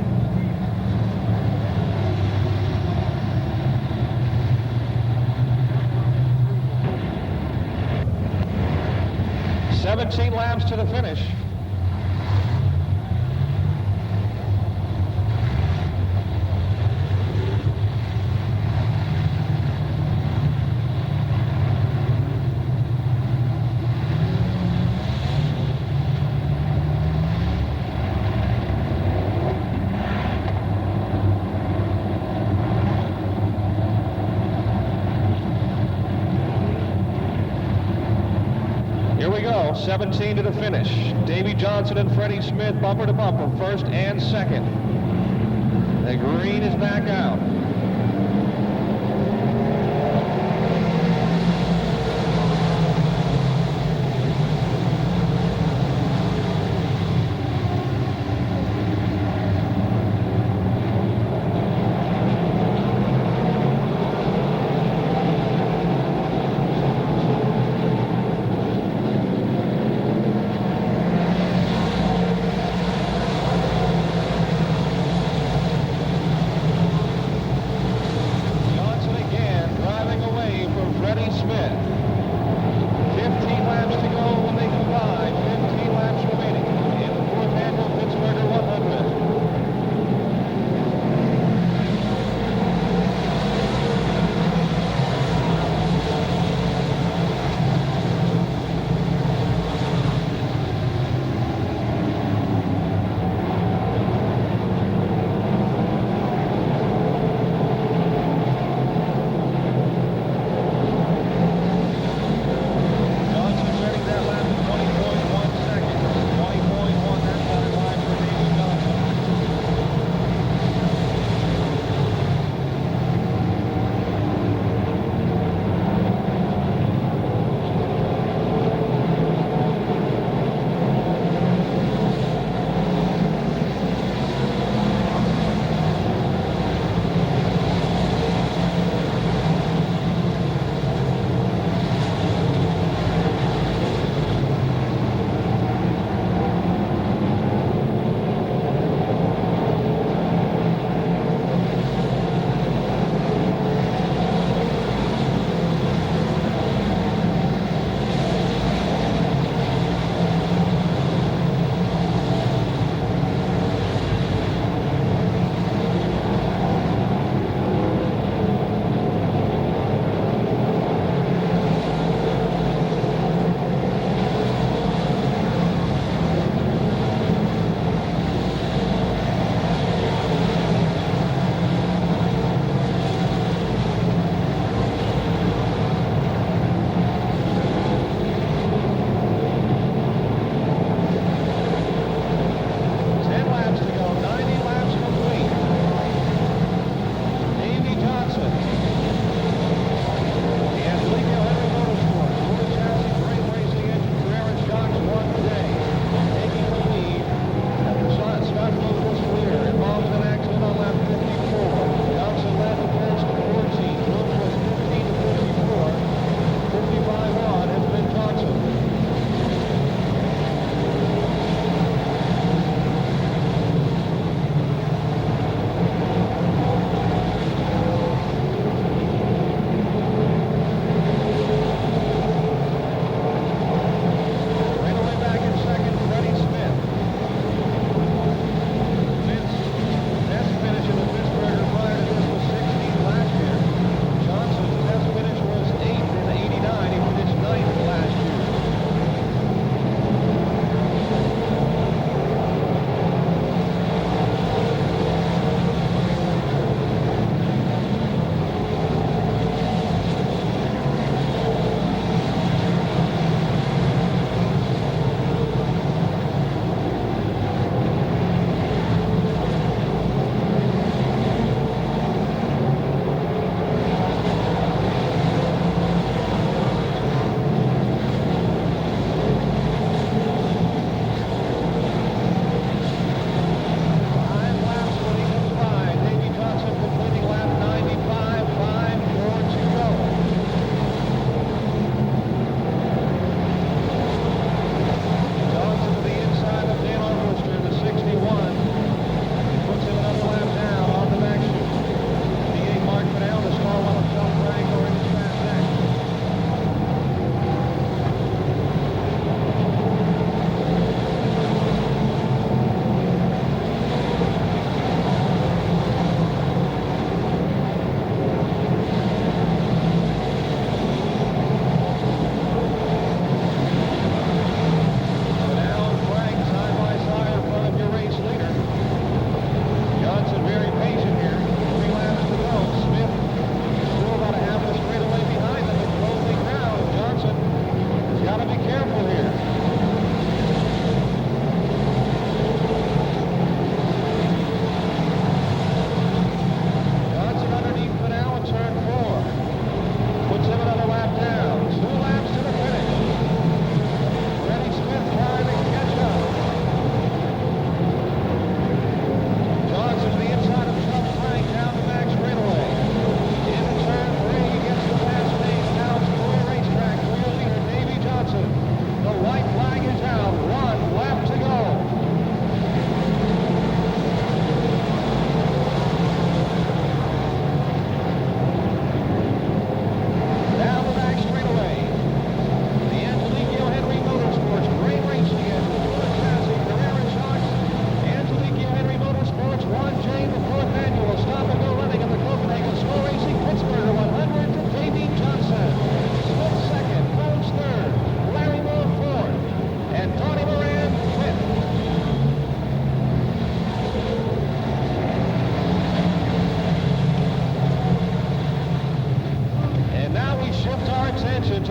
"17 laps to the finish." Here we go, 17 to the finish. Davey Johnson and Freddie Smith bumper to bumper, first and second. The green is back out.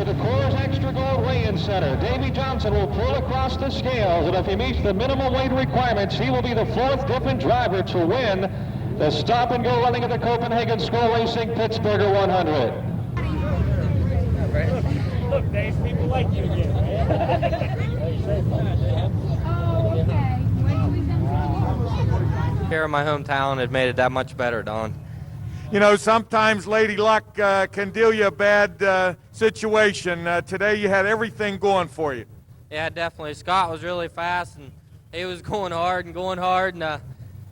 to the Coors Extra Gold Weigh-In Center. Davey Johnson will pull across the scales, and if he meets the minimum weight requirements, he will be the fourth different driver to win the stop-and-go running of the Copenhagen Skull Racing Pittsburgher 100. Look, Dave, people like you again, man. Oh, okay. Here in my hometown, it made it that much better, Don. You know, sometimes Lady Luck can deal you a bad situation. Today you had everything going for you. Yeah, definitely. Scott was really fast, and he was going hard, and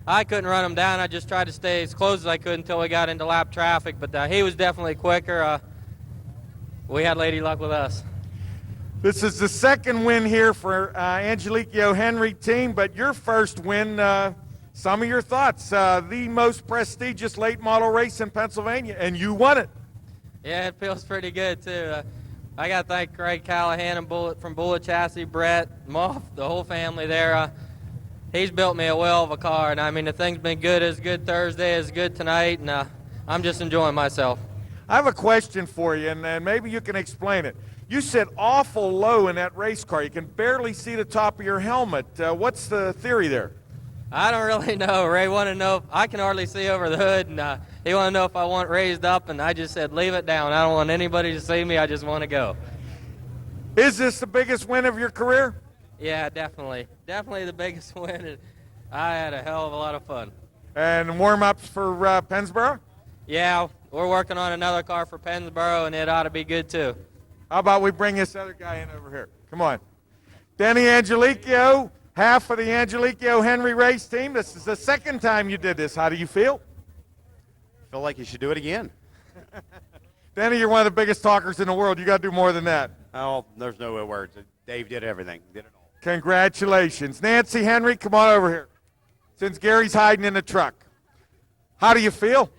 I couldn't run him down. I just tried to stay as close as I could until we got into lap traffic, but he was definitely quicker. We had Lady Luck with us. This is the second win here for Angelico Henry team, but your first win, some of your thoughts. The most prestigious late model race in Pennsylvania, and you won it. Yeah, it feels pretty good, too. I got to thank Craig Callahan and from Bullet Chassis, Brett, Moff, the whole family there. He's built me a well of a car, and I mean, the thing's been good. It's good Thursday, it's good tonight, and I'm just enjoying myself. I have a question for you, and maybe you can explain it. You sit awful low in that race car. You can barely see the top of your helmet. What's the theory there? I don't really know. Ray wanted to know if I can hardly see over the hood, and he wanted to know if I want raised up, and I just said, leave it down. I don't want anybody to see me. I just want to go. Is this the biggest win of your career? Yeah, definitely. Definitely the biggest win, and I had a hell of a lot of fun. And warm-ups for Pennsboro? Yeah, we're working on another car for Pennsboro, and it ought to be good, too. How about we bring this other guy in over here? Come on. Denny Angelico, half of the Angelico Henry race team. This is the second time you did this. How do you feel? I feel like you should do it again. Denny, you're one of the biggest talkers in the world. You got to do more than that. Oh, there's no words. Dave did everything. Did it all. Congratulations. Nancy Henry, come on over here. Since Gary's hiding in the truck. How do you feel?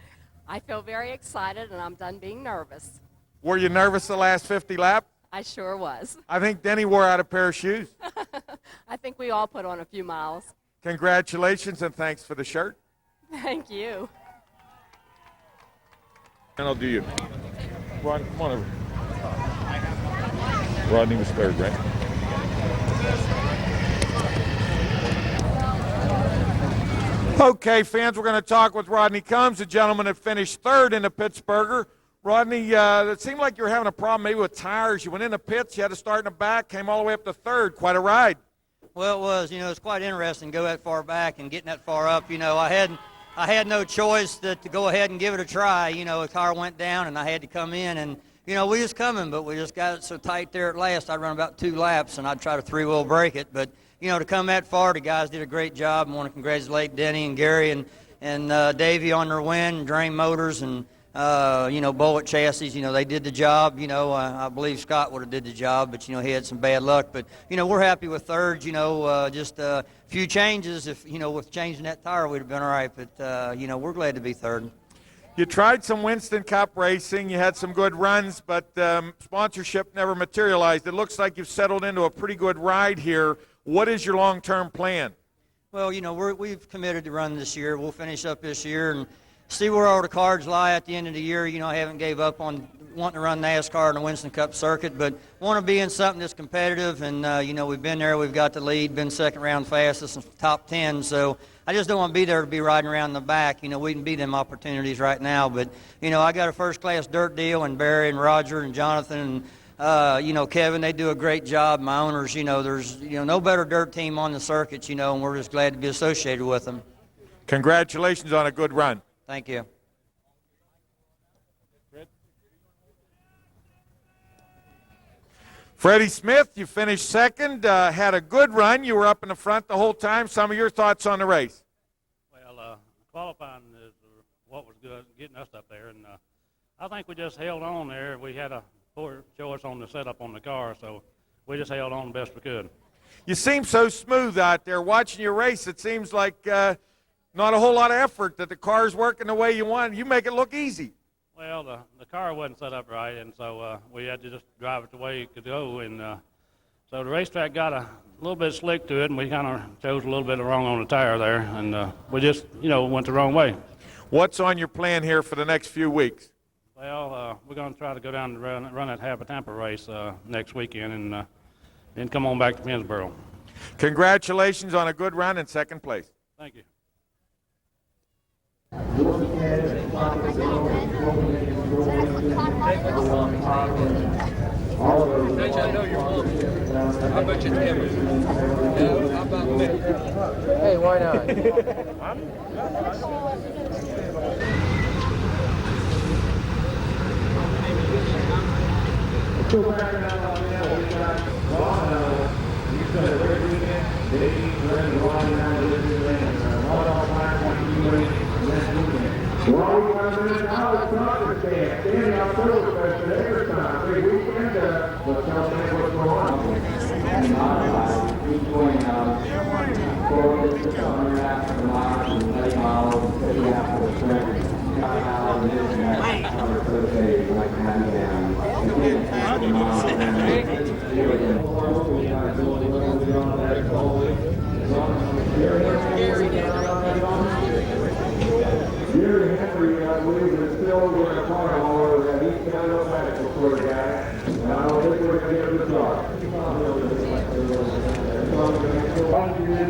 I feel very excited, and I'm done being nervous. Were you nervous the last 50 laps? I sure was. I think Denny wore out a pair of shoes. I think we all put on a few miles. Congratulations, and thanks for the shirt. Thank you. And I'll do you. Ron, come on over. Rodney was third, right? Okay, fans, we're going to talk with Rodney Combs, the gentleman that finished third in the Pittsburgher. Rodney, it seemed like you were having a problem maybe with tires. You went in the pits, you had to start in the back, came all the way up to third. Quite a ride. Well, it was. You know, it's quite interesting to go that far back and getting that far up. You know, I had no choice to go ahead and give it a try. You know, the car went down and I had to come in, and you know, we was coming, but we just got it so tight there at last. I'd run about 2 laps and I'd try to 3-wheel break it. But you know, to come that far, the guys did a great job. I want to congratulate Denny and Gary and Davey on their win, Drain Motors and you know, Bullet Chassis. You know, they did the job. You know, I believe Scott would have did the job, but you know, he had some bad luck. But you know, we're happy with thirds. You know, just a few changes. If you know, with changing that tire, we'd have been all right. But you know, we're glad to be third. You tried some Winston Cup racing. You had some good runs, but sponsorship never materialized. It looks like you've settled into a pretty good ride here. What is your long-term plan? Well, you know, we've committed to run this year. We'll finish up this year and see where all the cards lie at the end of the year. You know, I haven't gave up on wanting to run NASCAR in the Winston Cup circuit, but want to be in something that's competitive. And, you know, we've been there. We've got the lead, been second round fastest and top 10. So I just don't want to be there to be riding around in the back. You know, we can beat them opportunities right now. But, you know, I got a first-class dirt deal, and Barry and Roger and Jonathan and, you know, Kevin, they do a great job. My owners, you know, there's, you know, no better dirt team on the circuits, you know, and we're just glad to be associated with them. Congratulations on a good run. Thank you. Freddie Smith, you finished second, had a good run. You were up in the front the whole time. Some of your thoughts on the race? Well, qualifying is what was good, getting us up there, and I think we just held on there. We had a poor choice on the setup on the car, so we just held on the best we could. You seem so smooth out there. Watching your race, it seems like not a whole lot of effort, that the car's working the way you want. You make it look easy. Well, the car wasn't set up right, and so we had to just drive it the way it could go. And so the racetrack got a little bit slick to it, and we kind of chose a little bit wrong on the tire there, and we just, you know, went the wrong way. What's on your plan here for the next few weeks? Well, we're going to try to go down and run that Half a Tampa race next weekend and then come on back to Pennsboro. Congratulations on a good run in second place. Thank you. Hey, why not? Gary Henry, I believe, is still going to part of he's got no medical for the guy. And I don't think we're going to get the car.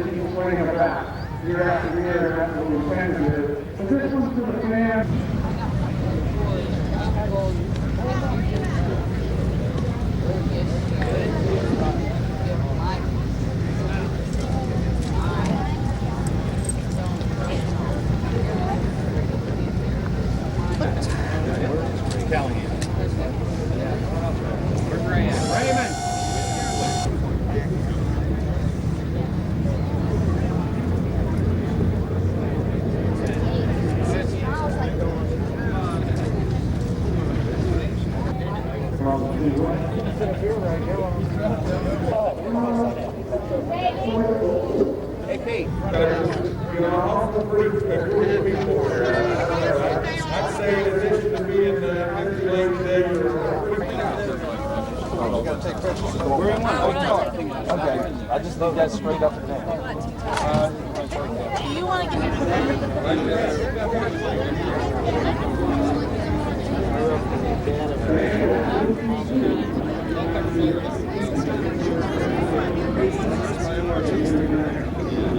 He's swinging it back. Year after year, and that's what we tend to do. But this one's to the fan. Hey, Pete. I'd say that this should be in the next league today. We're in one. Okay. I just need that straight up and down. Do you want to give me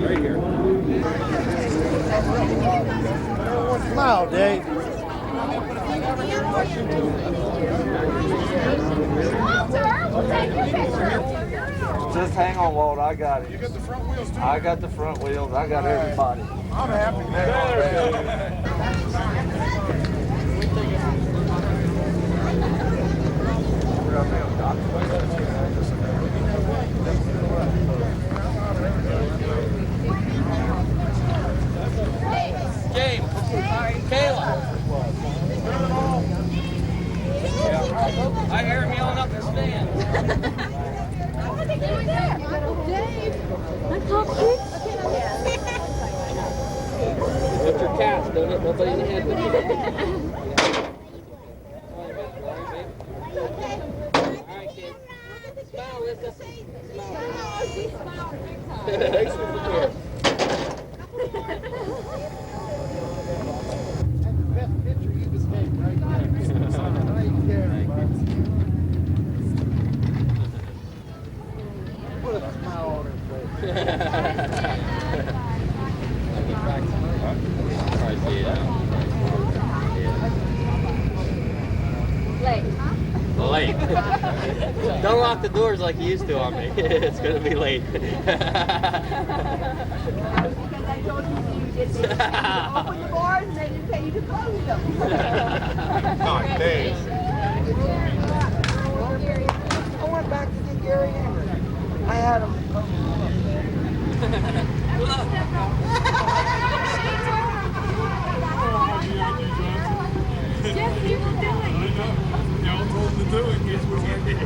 Right here. Smile, Dave. Just hang on, Walt. I got it. You got the front wheels, too? I got the front wheels. I got everybody. I'm happy, James, Kayla. I hear him yelling up the stand. What's your cast, don't it? Nobody in the head with you. Alright, kid. Smile, Lisa. Smile. Thanks for the care. Best picture you can take right Put a smile on her face. Late. Don't lock the doors like you used to on me. It's gonna be late. Because I told you didn't open the doors and they didn't tell you to close them. Not Dave. I went back to get Gary Henry. I had him. Yes, you were doing. Y'all told him to do it. Guess what he did?